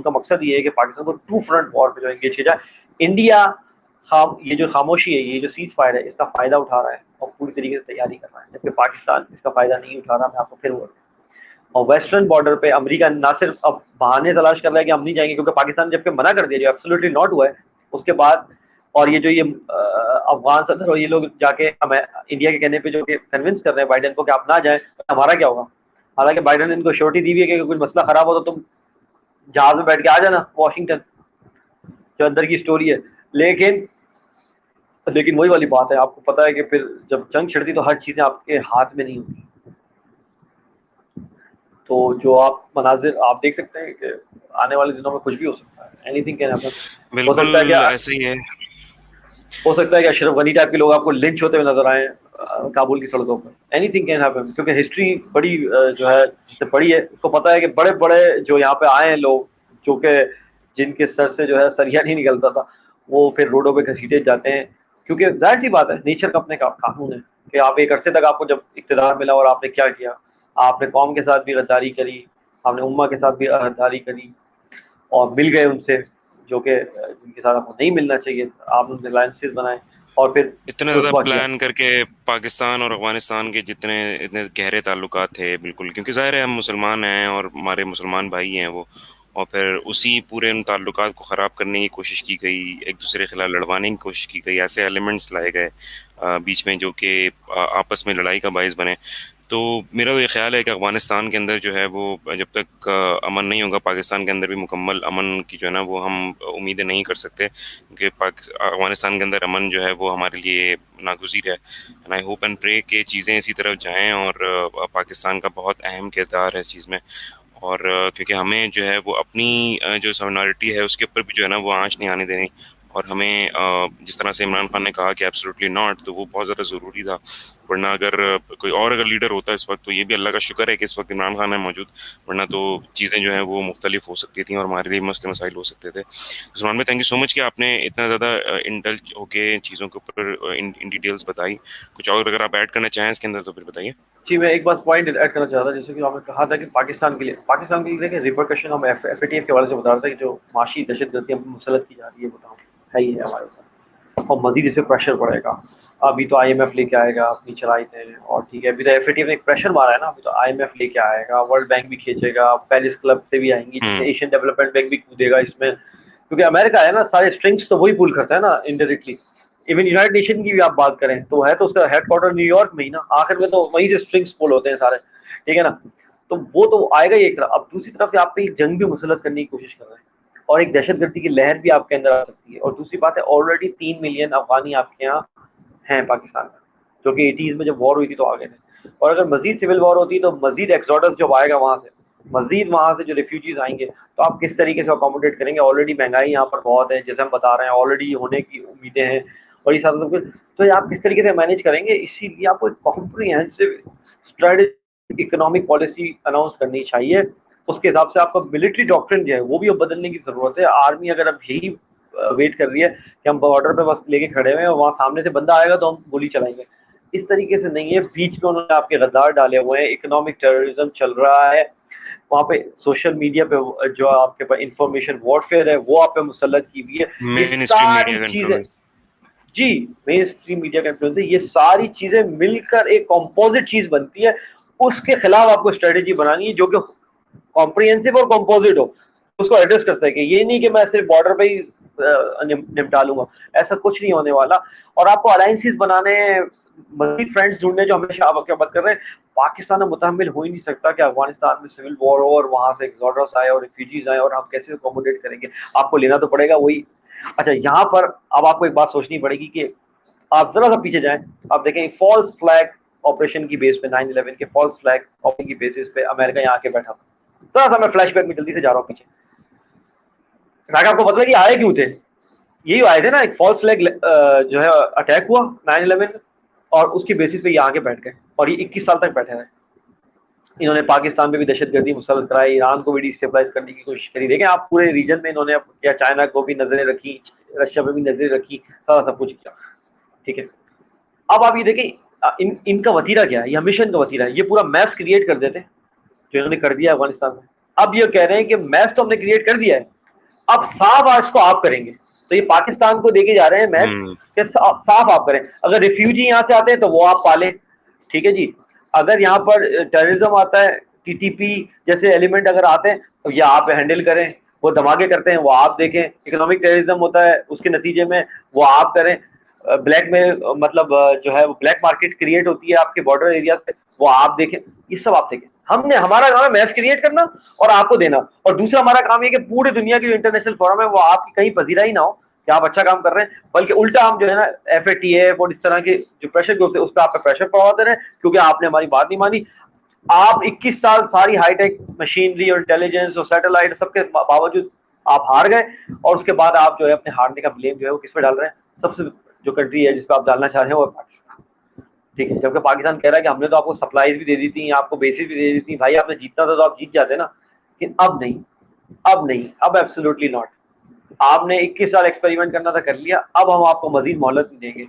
کا مقصد یہ ہے کہ پاکستان کو 2 فرنٹ وار پہ جو انگیج کیا جائے. انڈیا یہ جو خاموشی ہے، یہ جو سیز فائر ہے، اس کا فائدہ اٹھا رہا ہے اور پوری طریقے سے تیاری کر رہا ہے، جبکہ پاکستان اس کا فائدہ نہیں اٹھا رہا. میں آپ کو پھر بول رہا ہوں. اور ویسٹرن بارڈر پہ امریکہ نہ صرف اب بہانے تلاش کر رہا ہے کہ ہم نہیں جائیں گے، کیونکہ پاکستان جب کہ منع کر دیا جو ایبسولوٹلی ناٹ ہوا ہے اس کے بعد. اور یہ افغان صدر اور یہ لوگ جا کے انڈیا کے کہنے پہ جو کہ کنونس کر رہے ہیں بائیڈن کو کہ آپ نہ جائیں، ہمارا کیا ہوگا. حالانکہ بائیڈن نے ان کو شورٹی دی ہوئی ہے کہ کوئی مسئلہ خراب ہو تو تم جہاز میں بیٹھ کے آ جانا واشنگٹن، جو اندر کی سٹوری ہے. لیکن لیکن وہی والی بات ہے, آپ کو پتا ہے کہ پھر جب جنگ چھڑتی تو ہر چیزیں آپ کے ہاتھ میں نہیں ہوتی. تو جو آپ مناظر آپ دیکھ سکتے ہیں کہ آنے والے دنوں میں کچھ بھی ہو سکتا ہے, اینی تھنگ کین ہیپن. ہو سکتا ہے کہ بالکل ایسے ہی ہے. اشرف غنی ٹائپ کے لوگ آپ کو لنچ ہوتے ہوئے نظر آئیں کابل کی سڑکوں پر. اینی تھنگ کین ہیپن, کیونکہ ہسٹری بڑی جو ہے جس سے پڑھی ہے اس کو پتا ہے کہ بڑے بڑے جو یہاں پہ آئے ہیں لوگ, جو کہ جن کے سر سے جو ہے سریا نہیں نکلتا تھا, وہ پھر روڈوں پہ گھسیٹے جاتے ہیں. کیونکہ ظاہر سی بات ہے, نیچر کا اپنے قانون ہے کہ آپ ایک عرصے تک آپ کو جب اقتدار ملا اور آپ نے کیا کیا, آپ نے قوم کے ساتھ بھی غداری کری, آپ نے امہ کے ساتھ بھی غداری کری, اور مل گئے ان سے جو کہ جن کے ساتھ آپ کو نہیں ملنا چاہیے, آپ نے الائنسز بنائے اور پھر اتنا زیادہ رسوا کیا. پلان کر کے پاکستان اور افغانستان کے جتنے اتنے گہرے تعلقات تھے, بالکل, کیونکہ ظاہر ہے ہم مسلمان ہیں اور ہمارے مسلمان بھائی ہیں وہ, اور پھر اسی پورے ان تعلقات کو خراب کرنے کی کوشش کی گئی, ایک دوسرے کے خلاف لڑوانے کی کوشش کی گئی, ایسے ایلیمنٹس لائے گئے بیچ میں جو کہ آپس میں لڑائی کا باعث بنے. تو میرا تو یہ خیال ہے کہ افغانستان کے اندر جو ہے وہ جب تک امن نہیں ہوگا, پاکستان کے اندر بھی مکمل امن کی جو ہے نا وہ ہم امیدیں نہیں کر سکتے, کیونکہ افغانستان کے اندر امن جو ہے وہ ہمارے لیے ناگزیر ہے. اینڈ آئی ہوپ اینڈ پرے کہ چیزیں اسی طرف جائیں, اور پاکستان کا بہت اہم کردار ہے اس چیز میں, اور کیونکہ ہمیں جو ہے وہ اپنی جو سامنالٹی ہے اس کے اوپر بھی جو ہے نا وہ آنچ نہیں آنے دینی, اور ہمیں جس طرح سے عمران خان نے کہا کہ ایبسلیوٹلی ناٹ, تو وہ بہت زیادہ ضروری تھا. ورنہ اگر کوئی اور اگر لیڈر ہوتا اس وقت, تو یہ بھی اللہ کا شکر ہے کہ اس وقت عمران خان ہے موجود, ورنہ تو چیزیں جو ہیں وہ مختلف ہو سکتی تھیں اور ہمارے لیے مسئلے مسائل ہو سکتے تھے. سلمان بھائی, تھینک یو سو مچ کہ آپ نے اتنا زیادہ انڈلج ہو کے چیزوں کے اوپر ان ڈیٹیلس بتائی. کچھ اور اگر آپ ایڈ کرنا چاہیں اس کے اندر تو پھر بتائیے. جی, میں ایک بات پوائنٹ ایڈ کرنا چاہتا تھا, جیسے کہ آپ نے کہا تھا کہ پاکستان کے لیے دیکھیں ریپرکشن, ہم ایف اے ٹی ایف کے حوالے سے بتا رہا تھا کہ جو معاشی دہشت گردی ہم مسلط کی جا رہی ہے بتاؤں ہے ہی ہے ہمارے ساتھ, اور مزید اس پہ پریشر پڑے گا. ابھی تو آئی ایم ایف لے کے آئے گا اپنی چلائی تھے, اور ٹھیک ہے ابھی تو ایف اے ٹی ایف نے ایک پریشر مارا ہے نا, ابھی تو آئی ایم ایف لے کے آئے گا, ورلڈ بینک بھی کھینچے گا, پیرس کلب سے بھی آئیں گی, ایشین ڈیولپمنٹ بینک بھی کودے گا اس میں, کیونکہ امریکہ ہے نا, سارے اسٹرنگس تو وہی پول کرتا ہے نا انڈائریکٹلی. ایون یونائٹڈ نیشن کی بھی آپ بات کریں تو ہے تو اس کا ہیڈ کوارٹر نیو یارک میں ہی نا, آخر میں تو وہیں سے اسٹرنگس پول ہوتے ہیں سارے, ٹھیک ہے نا. تو وہ تو آئے گا ہی ایک طرف. اب دوسری طرف سے آپ پہ ایک جنگ بھی مسلط کرنے کی کوشش کر رہے ہیں, اور ایک دہشت گردی کی لہر بھی آپ کے اندر آ سکتی ہے. اور دوسری بات ہے, آلریڈی 3 ملین افغانی آپ کے یہاں ہیں پاکستان میں, جو کہ 80s میں جب وار ہوئی تھی تو آ گئے تھے, اور اگر مزید سول وار ہوتی تو مزید ایکسوڈس جب آئے گا وہاں سے, مزید وہاں سے جو ریفیوجیز آئیں گے, تو آپ کس طریقے سے اکوموڈیٹ کریں گے. آلریڈی مہنگائی یہاں پر بہت ہے جیسے ہم بتا رہے ہیں, آلریڈی ہونے کی امیدیں ہیں, اور یہ سب کچھ, تو یہ آپ کس طریقے سے مینیج کریں گے. اسی لیے آپ کو ایک comprehensive strategic economic policy announce کرنی چاہیے. اس کے حساب سے آپ کا ملٹری ڈاکٹرن جو ہے وہ بھی اب بدلنے کی ضرورت ہے. آرمی اگر اب یہی ویٹ کر رہی ہے کہ ہم بارڈر پہ بس لے کے کھڑے ہوئے ہیں, اور وہاں سامنے سے بندہ آئے گا تو ہم گولی چلائیں گے, اس طریقے سے نہیں ہے. بیچ میں انہوں نے آپ کے غدار ڈالے ہوئے ہیں, اکنامک ٹیررزم چل رہا ہے وہاں پہ, سوشل میڈیا پہ جو آپ کے پاس انفارمیشن وارفیئر ہے وہ آپ پہ مسلط کی ہوئی ہے. یہ مین اسٹریم ساری میڈیا کا چیزیں, انفلوئنس. جی, مین اسٹریم میڈیا کا انفلوئنس ہے. یہ ساری چیزیں مل کر ایک کمپوزٹ چیز بنتی ہے. اس کے خلاف آپ کو اسٹریٹجی بنانی ہے جو کہ کمپریہنسو اور کمپوزٹ ہو, اس کو ایڈریس کر سکے. یہ نہیں کہ میں صرف بارڈر پہ ہی نمٹا لوں گا, ایسا کچھ نہیں ہونے والا. اور آپ کو الائنسز بنانے, مزید فرینڈز ڈھونڈنے, جو ہمیشہ آپ کیا بات کر رہے ہیں. پاکستان متحمل ہو ہی نہیں سکتا کہ افغانستان میں سول وار ہو اور وہاں سے ایکسوڈس آئے اور ریفیوجیز آئے, اور ہم کیسے اکوموڈیٹ کریں گے. آپ کو لینا تو پڑے گا وہی. اچھا, یہاں پر اب آپ کو ایک بات سوچنی پڑے گی کہ آپ ذرا سا پیچھے جائیں, آپ دیکھیں فالس فلیگ آپریشن کی بیس پہ, 9/11 کے فالس فلیگ آپریشن کی بیسس پہ امریکہ یہاں کے بیٹھا تھا. ذرا سا میں فلیش بیک میں جلدی سے جا رہا ہوں پیچھے, تاکہ آپ کو پتہ ہے کہ آئے کیوں تھے. یہی آئے تھے نا, ایک فالس فلیگ جو ہے اٹیک ہوا 9/11, اور اس کی بیسس پہ یہ آگے بیٹھ گئے, اور یہ 21 سال تک بیٹھے رہے. انہوں نے پاکستان میں بھی دہشت گردی مسلط کرائی, ایران کو بھی ڈیسٹیبلائز کرنے کی کوشش کری. دیکھیں آپ پورے ریجن میں انہوں نے کیا, چائنا کو بھی نظریں رکھی, رشیا پہ بھی نظریں رکھی, سارا سب کچھ کیا, ٹھیک ہے. اب آپ یہ دیکھیں ان کا وتیرہ کیا ہے, یہ ہمیشہ ان کا وتیرہ ہے. یہ پورا میس کریٹ کر دیتے جو انہوں نے کر دیا افغانستان میں. اب یہ کہہ رہے ہیں کہ میس تو ہم نے کریٹ کر دیا ہے, اب صاف آج کو آپ کریں گے. تو یہ پاکستان کو دے کے جا رہے ہیں میچ کہ صاف آپ کریں. اگر ریفیوجی یہاں سے آتے ہیں تو وہ آپ پالیں, ٹھیک ہے جی. اگر یہاں پر ٹیررزم آتا ہے, ٹی ٹی پی جیسے ایلیمنٹ اگر آتے ہیں تو یہ آپ ہینڈل کریں, وہ دھماکے کرتے ہیں وہ آپ دیکھیں. اکنامک ٹیررزم ہوتا ہے, اس کے نتیجے میں وہ آپ کریں. بلیک میں مطلب جو ہے وہ بلیک مارکیٹ کریٹ ہوتی ہے آپ کے بارڈر ایریاز پہ, وہ آپ دیکھیں. یہ سب آپ دیکھیں. ہمارا کام ہے میچ کریٹ کرنا اور آپ کو دینا, اور دوسرا ہمارا کام یہ کہ پورے دنیا کی جو انٹرنیشنل فورم ہے وہ آپ کی کہیں پذیرا ہی نہ ہو, کہ آپ اچھا کام کر رہے ہیں, بلکہ الٹا ہم جو ہے نا FATF اور اس طرح کے جو پریشر گروپ تھے اس پہ آپ پہ پریشر پڑواتے رہے کیونکہ آپ نے ہماری بات نہیں مانی. آپ 21 سال ساری ہائی ٹیک مشینری اور انٹیلیجنس اور سیٹلائٹ سب کے باوجود آپ ہار گئے, اور اس کے بعد آپ جو ہے اپنے ہارنے کا بلیم جو ہے وہ کس پہ ڈال رہے ہیں؟ سب سے جو کنٹری ہے جس پہ آپ ڈالنا چاہ رہے ہیں وہ پاکستان. ٹھیک ہے, جبکہ پاکستان کہہ رہا ہے کہ ہم نے تو آپ کو سپلائیز بھی دے دی تھی, آپ کو بیسز بھی دے دی تھی, بھائی آپ نے جیتنا تھا تو آپ جیت جاتے نا. لیکن اب نہیں, اب نہیں, اب ایبسولوٹلی ناٹ. آپ نے 21 سال ایکسپیریمنٹ کرنا تھا, کر لیا, اب ہم آپ کو مزید مہلت نہیں دیں گے.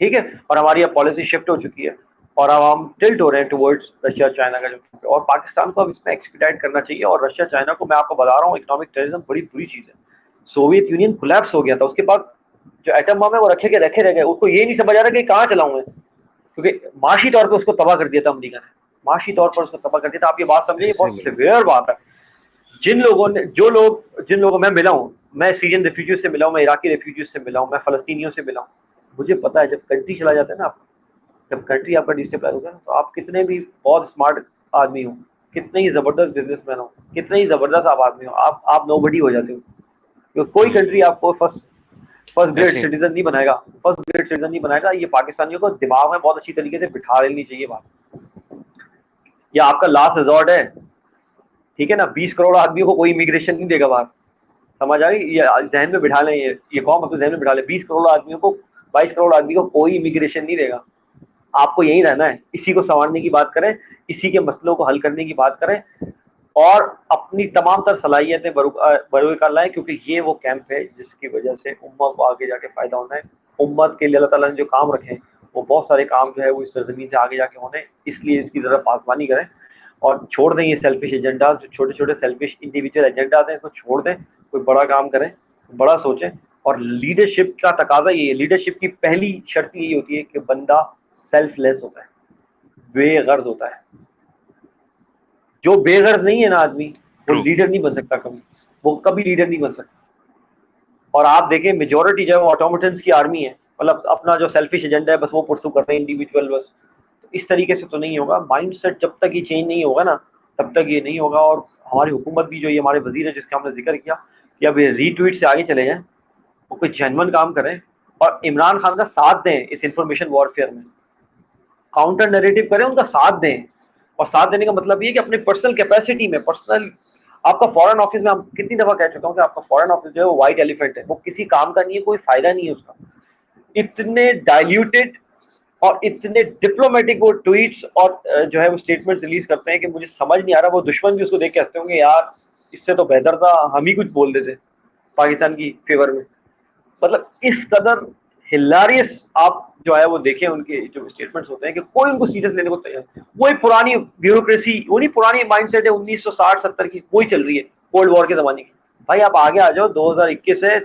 ٹھیک ہے, اور ہماری اب پالیسی شفٹ ہو چکی ہے اور اب ہم ٹلٹ ہو رہے ہیں ٹورڈز رشیا چائنا کا جو, اور پاکستان کو اب اس میں ایکسپیڈائٹ کرنا چاہیے. اور رشیا چائنا کو میں آپ کو بتا رہا ہوں اکنامک ٹیررزم بڑی بری چیز ہے. سوویت یونین کولیپس ہو گیا تھا, اس کے بعد جو ایٹم بم ہے وہ رکھے رہ گئے, اس کو یہ نہیں سمجھ آ رہا کہ کہاں چلاؤں میں, کیونکہ معاشی طور پہ اس کو تباہ کر دیا تھا امریکہ نے, معاشی طور پر اس کو تباہ کر دیا تھا. آپ یہ بات سمجھیں, یہ ایسے بہت میں سیویئر بات ہے. جن لوگوں میں ملا ہوں, میں سیرین ریفیوجیز سے ملا ہوں, میں عراقی ریفیوجیز سے ملا ہوں, میں فلسطینیوں سے ملا ہوں, مجھے پتا ہے جب کنٹری چلا جاتا ہے نا, جب کنٹری آپ کا ڈسٹیبلائز ہوگا نا, تو آپ کتنے بھی بہت اسمارٹ آدمی ہوں, کتنے ہی زبردست بزنس مین ہو, کتنے ہی زبردست آپ آدمی ہو, آپ نو بڈی ہو جاتے ہو. کیونکہ کوئی کنٹری آپ کو فرسٹ گریڈ ایسے سٹیزن نہیں بنائے گا, فرسٹ گریڈ سٹیزن نہیں بنائے گا. یہ پاکستانیوں کو دماغ میں بہت اچھی طریقے سے بٹھا لینی چاہیے بات. یہ آپ کا لاسٹ ریزورٹ ہے, ٹھیک ہے نا. 20 کروڑ آدمیوں کو کوئی امیگریشن نہیں دے گا باہر, سمجھ آ گئی, یہ ذہن میں بٹھا لیں, یہ قوم اپنے ذہن میں بٹھا لیں. 20 کروڑ آدمیوں کو, 22 کروڑ آدمی کو کوئی امیگریشن نہیں دے گا. آپ کو یہی رہنا ہے, اسی کو سنوارنے کی بات کریں, اسی کے مسئلوں کو حل کرنے کی بات کریں, اور اپنی تمام تر صلاحیتیں بروئے کار لائیں, کیونکہ یہ وہ کیمپ ہے جس کی وجہ سے امت کو آگے جا کے فائدہ ہونا ہے. امت کے لیے اللہ تعالیٰ نے جو کام رکھے وہ بہت سارے کام جو ہے وہ اس سرزمین سے آگے جا کے ہونے, اس لیے اس کی ذرا پاسبانی کریں اور چھوڑ دیں یہ سیلفش ایجنڈاز, جو چھوٹے چھوٹے سیلفش انڈیویجول ایجنڈاز ہیں, اس کو چھوڑ دیں, کوئی بڑا کام کریں, بڑا سوچیں. اور لیڈرشپ کا تقاضا یہ ہے, لیڈرشپ کی پہلی شرط یہی ہوتی ہے کہ بندہ سیلف لیس ہوتا ہے, بے غرض ہوتا ہے. جو بے غرض نہیں ہے نا آدمی, وہ ٹرو. لیڈر نہیں بن سکتا کبھی, وہ کبھی لیڈر نہیں بن سکتا. اور آپ دیکھیں میجورٹی جو ہے وہ آٹومیٹنس کی آرمی ہے, مطلب اپنا جو سیلفش ایجنڈا ہے بس وہ پرسو کر رہے ہیں انڈیویجول بس. تو اس طریقے سے تو نہیں ہوگا. مائنڈ سیٹ جب تک یہ چینج نہیں ہوگا نا, تب تک یہ نہیں ہوگا. اور ہماری حکومت بھی جو یہ ہمارے وزیر ہے جس کا ہم نے ذکر کیا, کہ اب یہ ری ٹویٹ سے آگے چلے جائیں, وہ کوئی جینون کام کریں اور عمران خان کا ساتھ دیں اس انفارمیشن وارفیئر میں, کاؤنٹر نیریٹو کریں, ان کا ساتھ دیں. اور ساتھ دینے کا مطلب یہ کہ اپنے پرسنل کیپیسٹی میں, پرسنل, آپ کا فورن آفس میں کتنی دفعہ کہہ چکا ہوں کہ آپ کا فورن آفس جو ہے وہ وائٹ ایلیفنٹ ہے, وہ کسی کام کا نہیں ہے, کوئی فائدہ نہیں ہے اس کا. اتنے ڈائلیوٹیڈ اور اتنے ڈپلومیٹک وہ ٹویٹس اور جو ہے وہ اسٹیٹمنٹ ریلیز کرتے ہیں کہ مجھے سمجھ نہیں آ رہا. وہ دشمن بھی اس کو دیکھ کے ہنستے ہوں گے, یار اس سے تو بہتر تھا ہم ہی کچھ بول دیتے پاکستان کی فیور میں. مطلب اس قدر ہلاریس آپ جو ہے وہ دیکھیں ان کے جو اسٹیٹمنٹس ہوتے ہیں کہ کوئی ان کو سیریس لینے کو تیار. وہی پرانی بیوروکریسی, وہی پرانی مائنڈ سیٹ ہے 1960-70 کی, وہی چل رہی ہے کولڈ وار کے زمانے کی. بھائی آپ آگے آ جاؤ, 2021 سے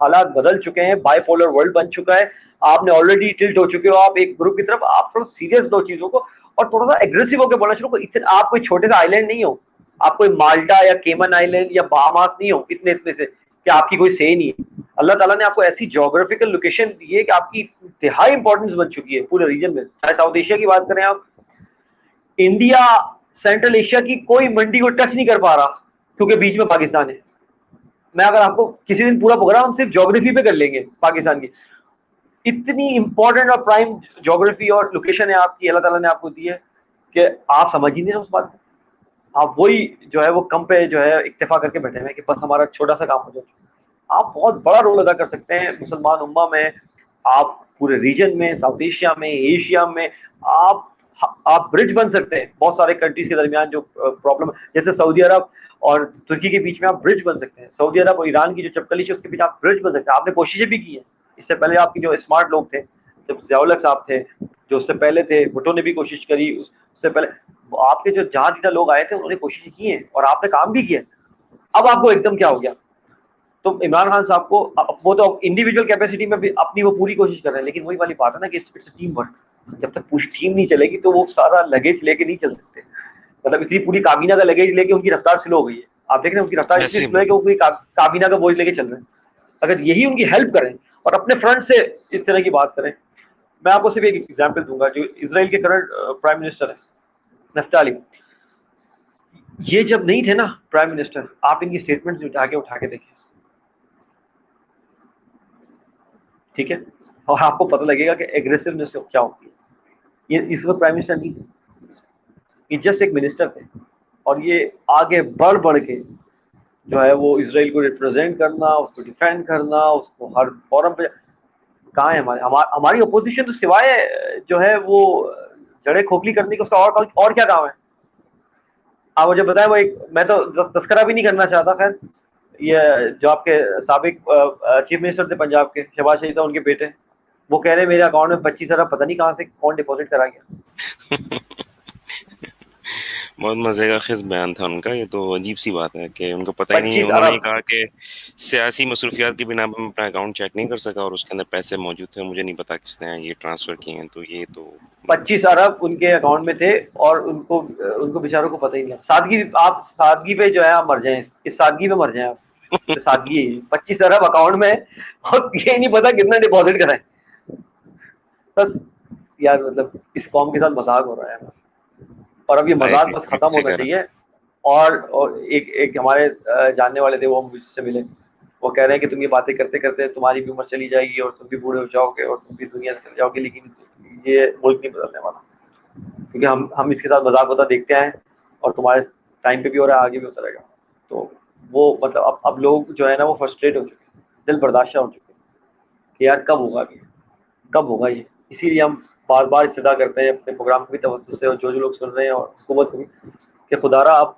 حالات بدل چکے ہیں, بائی پولر ورلڈ بن چکا ہے, آپ نے آلریڈی ٹلٹ ہو چکے ہو آپ ایک گروپ کی طرف. آپ تھوڑا سیریس دو چیزوں کو, اور تھوڑا سا ایگریسو ہو کے بولنا شروع کرو. آپ کوئی چھوٹے سا آئی لینڈ نہیں ہو, آپ کوئی مالٹا یا کیمن آئی لینڈ یا بہاماس نہیں ہو اتنے سے کہ آپ کی کوئی سے نہیں ہے. اللہ تعالیٰ نے آپ کو ایسی جیوگرافیکل لوکیشن دی ہے کہ آپ کی انتہائی انپورٹنس بن چکی ہے پورے ریجن میں. چاہے ساؤتھ ایشیا کی بات کریں آپ, انڈیا سینٹرل ایشیا کی کوئی منڈی کو ٹچ نہیں کر پا رہا کیونکہ بیچ میں پاکستان ہے. میں اگر آپ کو کسی دن پورا پروگرام صرف جیوگرافی پہ کر لیں گے پاکستان کی, اتنی امپورٹنٹ اور پرائم جیوگرافی اور لوکیشن ہے آپ کی, اللہ تعالیٰ نے آپ کو دی ہے کہ آپ سمجھ ہی نہیں رہے اس بات کو. آپ وہی جو ہے وہ کم پہ جو ہے اکتفا کر کے بیٹھے ہوئے کہ بس ہمارا چھوٹا سا کام ہو جائے. آپ بہت بڑا رول ادا کر سکتے ہیں مسلمان امہ میں, آپ پورے ریجن میں, ساؤتھ ایشیا میں, ایشیا میں, آپ برج بن سکتے ہیں بہت سارے کنٹریز کے درمیان جو پرابلم, جیسے سعودی عرب اور ترکی کے بیچ میں آپ برج بن سکتے ہیں. سعودی عرب اور ایران کی جو چپکلی ہے اس کے بیچ آپ برج بن سکتے ہیں. آپ نے کوششیں بھی کی ہیں. اس سے پہلے آپ کی جو اسمارٹ لوگ تھے, جب ضیاء الحق صاحب تھے, جو اس سے پہلے تھے بھٹو نے بھی کوشش کری, اس سے پہلے آپ کے جو جہاں جیتا لوگ آئے تھے انہوں نے کوششیں کی ہیں اور آپ نے کام بھی کیا. اب آپ کو ایک دم کیا ہو گیا؟ تو عمران خان صاحب کو وہ تو انڈیویجول کیپیسٹی میں بھی اپنی وہ پوری کوشش کر رہے ہیں, لیکن وہی والی بات ہے نا کہ اٹس ٹیم ورک. جب تک پوری ٹیم نہیں چلے گی تو وہ سارا لگیج لے کے نہیں چل سکتے. مطلب اتنی پوری کابینہ کا لگیج لے کے ان کی رفتار سلو ہو گئی ہے. آپ دیکھ رہے ہیں ان کی رفتار اتنی ایسے سلو میں ہے کہ وہ پوری کابینہ کا بوجھ لے کے چل رہے ہیں. اگر یہی ان کی ہیلپ کریں اور اپنے فرنٹ سے اس طرح کی بات کریں. میں آپ کو صرف ایک ایگزامپل دوں گا. جو اسرائیل کے کرنٹ پرائم منسٹر ہیں نفتالی, یہ جب نہیں تھے نا پرائم منسٹر, آپ ان کی اسٹیٹمنٹ اٹھا کے دیکھیں, ٹھیک ہے, اور آپ کو پتہ لگے گا کہ ایگریسونیس کیا ہوتی ہے. یہ اس وقت پرائم منسٹر نہیں تھے, یہ جسٹ ایک منسٹر تھے, اور یہ آگے بڑھ کے جو ہے وہ اسرائیل کو ریپرزینٹ کرنا, اس کو ڈیفینڈ کرنا, اس کو ہر فورم پہ. کہاں ہے ہماری اپوزیشن تو سوائے جو ہے وہ جڑیں کھوکھلی کرنے کا اس کا اور کیا کام ہے؟ آپ مجھے بتائیں. وہ ایک, میں تو تذکرہ بھی نہیں کرنا چاہتا, خیر یہ جو آپ کے سابق چیف منسٹر تھے پنجاب کے, شہباز شریف صاحب, ان کے بیٹے, وہ کہہ رہے ہیں میرے اکاؤنٹ میں 25 ارب پتہ نہیں کہاں سے کون ڈپازٹ کرا گیا. بہت مزے کا خیز بیان تھا ان کا. یہ تو عجیب سی بات ہے کہ ان کو پتہ ہی نہیں. 25 انہوں نے ارب کہا کہ سیاسی مصروفیات کی بنا پر میں اپنا اکاؤنٹ چیک نہیں کر سکا اور اس کے اندر پیسے موجود تھے, مجھے نہیں پتا کس نے یہ ٹرانسفر کیے ہیں. تو یہ تو 25 ارب ان کے اکاؤنٹ میں تھے, اور ان کو بیچاروں کو پتہ ہی نہیں. سادگی, آپ سادگی پہ جو ہے آپ مر جائیں, اس سادگی پہ مر جائیں آپ. تو سادگی ہے, 25 ارب اکاؤنٹ میں, اور یہ نہیں پتا کتنا ڈپازٹ کرائیں. بس یار مطلب اس قوم کے ساتھ مذاق ہو رہا ہے, اور اب یہ مذاق بس ختم سے ہونا کہہ چاہیے. اور ایک ہمارے جاننے والے تھے, وہ مجھ سے ملے, وہ کہہ رہے ہیں کہ تم یہ باتیں کرتے کرتے تمہاری بھی عمر چلی جائے گی اور تم بھی بوڑھے ہو جاؤ گے اور تم بھی دنیا سے چل جاؤ گے, لیکن یہ ملک نہیں بدلنے والا, کیونکہ ہم اس کے ساتھ مذاق ہوتا دیکھتے ہیں, اور تمہارے ٹائم پہ بھی ہو رہا ہے, آگے بھی ہوتا رہے گا. تو وہ مطلب اب لوگ جو ہے نا وہ فرسٹریٹ ہو چکے ہیں, دل برداشتہ ہو چکے ہیں کہ یار کب ہوگا یہ, کب ہوگا یہ. اسی لیے ہم بار بار استدا کرتے ہیں اپنے پروگرام کو بھی توسط سے, اور جو لوگ سن رہے ہیں اور حکومت کو بھی, کہ خدا را آپ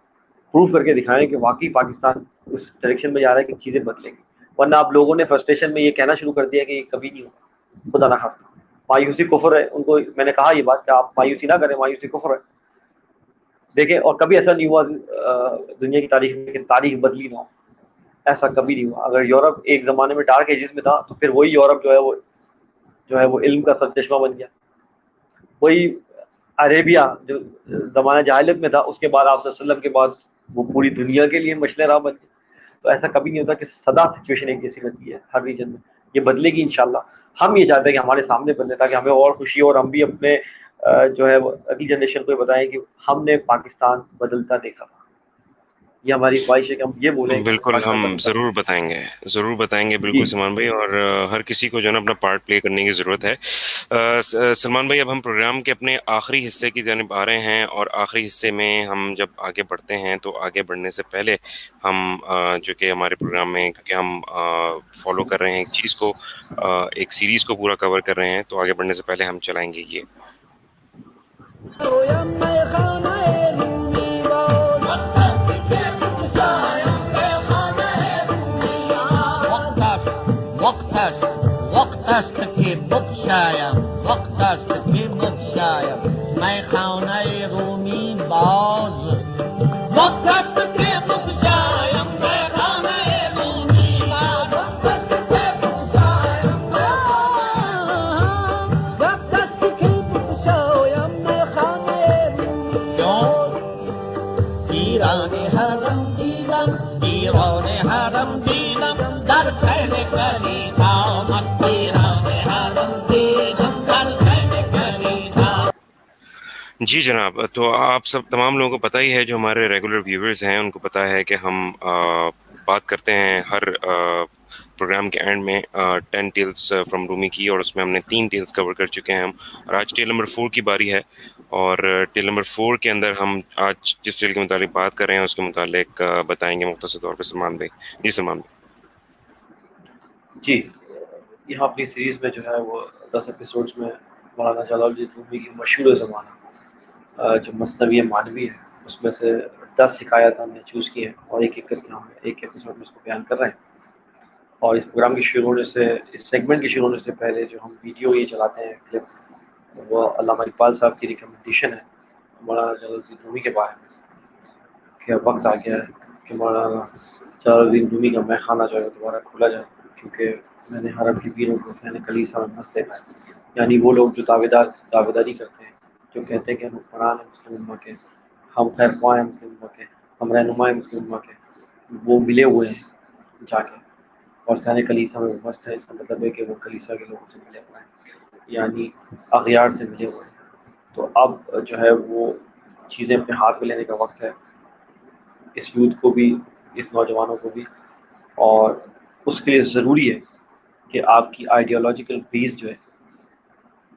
پروف کر کے دکھائیں کہ واقعی پاکستان اس ڈائریکشن میں جا رہا ہے کہ چیزیں بدلیں گی. ورنہ آپ لوگوں نے فرسٹریشن میں یہ کہنا شروع کر دیا کہ یہ کبھی نہیں ہوگا. خدا نہ خواستہ, مایوسی کفر ہے. ان کو میں نے کہا یہ بات کہ آپ مایوسی نہ کریں, مایوسی کفر ہے. دیکھیں, اور کبھی ایسا نہیں ہوا دنیا کی تاریخ میں کہ تاریخ بدلی نہ ہو, ایسا کبھی نہیں ہوا. اگر یورپ ایک زمانے میں ڈارک ایجز میں تھا, تو پھر وہی یورپ جو ہے وہ علم کا سرچشمہ بن گیا. وہی عربیہ جو زمانہ جاہلیت میں تھا, اس کے بعد آپ صلی اللہ علیہ وسلم کے بعد وہ پوری دنیا کے لیے مشعل راہ بن گیا. تو ایسا کبھی نہیں ہوتا کہ سدا سچویشن ایک جیسی رہتی ہے ہر ریجن میں. یہ بدلے گی انشاءاللہ. ہم یہ چاہتے ہیں کہ ہمارے سامنے بدلے, تاکہ ہمیں اور خوشی ہو, اور ہم بھی اپنے جو ہے وہ اگلی جنریشن کو بتائیں کہ ہم نے پاکستان بدلتا دیکھا تھا. یہ ہماری خواہش ہے کہ ہم یہ بولیں کہ ہم نے بالکل پاکستان ہم بدلتا دیکھا. ضرور بتائیں گے بالکل جی سلمان بھائی. اور ہر کسی کو جو ہے نا اپنا پارٹ پلے کرنے کی ضرورت ہے. سلمان بھائی, اب ہم پروگرام کے اپنے آخری حصے کی جانب آ رہے ہیں, اور آخری حصے میں ہم جب آگے بڑھتے ہیں تو آگے بڑھنے سے پہلے ہم جو کہ ہمارے پروگرام میں, کیونکہ ہم فالو کر رہے ہیں ایک چیز کو, ایک سیریز کو پورا کور کر رہے ہیں, تو آگے بڑھنے سے پہلے ہم چلائیں گے یہ. وقت است که بگشایم, وقت است که بگشایم میخانه رومی باز. وقت است که بگشایم میخانه رومی باز. وقت است که بگشایم وقت است که بگشایم میخانه رومی باز. ایران حرم دیدم, ایران حرم دیدم, در خیل کلی آمد. ایران حرم دیدم, در خیل کلی آمد. جی جناب, تو آپ سب تمام لوگوں کو پتہ ہی ہے, جو ہمارے ریگولر ویورز ہیں ان کو پتہ ہے کہ ہم بات کرتے ہیں ہر پروگرام کے اینڈ میں 10 ٹیلز فرام رومی کی, اور اس میں ہم نے 3 ٹیلز کور کر چکے ہیں ہم. اور آج ٹیل نمبر 4 کی باری ہے, اور ٹیل نمبر 4 کے اندر ہم آج جس ٹیل کے متعلق بات کر رہے ہیں اس کے متعلق بتائیں گے مختصر طور پہ سلمان بھائی. جی سلمان بھائی. جی, یہاں اپنی سیریز میں جو ہے وہ 10 ایپیسوڈز میں مولانا جلال الدین رومی کی مشہور زمانہ جو مثنوی مانوی ہے, اس میں سے 10 حکایات ہم نے چوز کی ہیں, اور ایک ایک کر کے ہم ایک ایپیسوڈ میں اس کو بیان کر رہے ہیں. اور اس پروگرام کی شروع ہونے سے, اس سیگمنٹ کی شروع ہونے سے پہلے جو ہم ویڈیو یہ چلاتے ہیں کلپ, وہ علامہ اقبال صاحب کی ریکمنڈیشن ہے مولانا جلال الدین رومی کے بارے میں, کہ اب وقت آ گیا ہے کہ مولانا جلال الدین رومی کا مے خانہ جو ہے دوبارہ کھولا جائے, کیونکہ میں نے حرم کی پیروں کو حسین کلیسا میں مست دیکھا ہے. یعنی وہ لوگ جو دعویداری کرتے ہیں, جو کہتے ہیں کہ ہم حکمران ہیں مسلم امہ کے, ہم خیر خواہ ہیں مسلم امہ کے, ہم رہنما ہیں مسلم امہ کے, وہ ملے ہوئے ہیں جا کے, اور حسین کلیسا میں مست ہے. اس کا مطلب ہے کہ وہ کلیسا کے لوگوں سے ملے ہوئے ہیں, یعنی اغیار سے ملے ہوئے ہیں. تو اب جو ہے وہ چیزیں اپنے ہاتھ میں لینے کا وقت ہے, اس یوتھ کو بھی, اس نوجوانوں کو بھی. اور اس کے لیے ضروری ہے کہ آپ کی آئیڈیالوجیکل بیس جو ہے،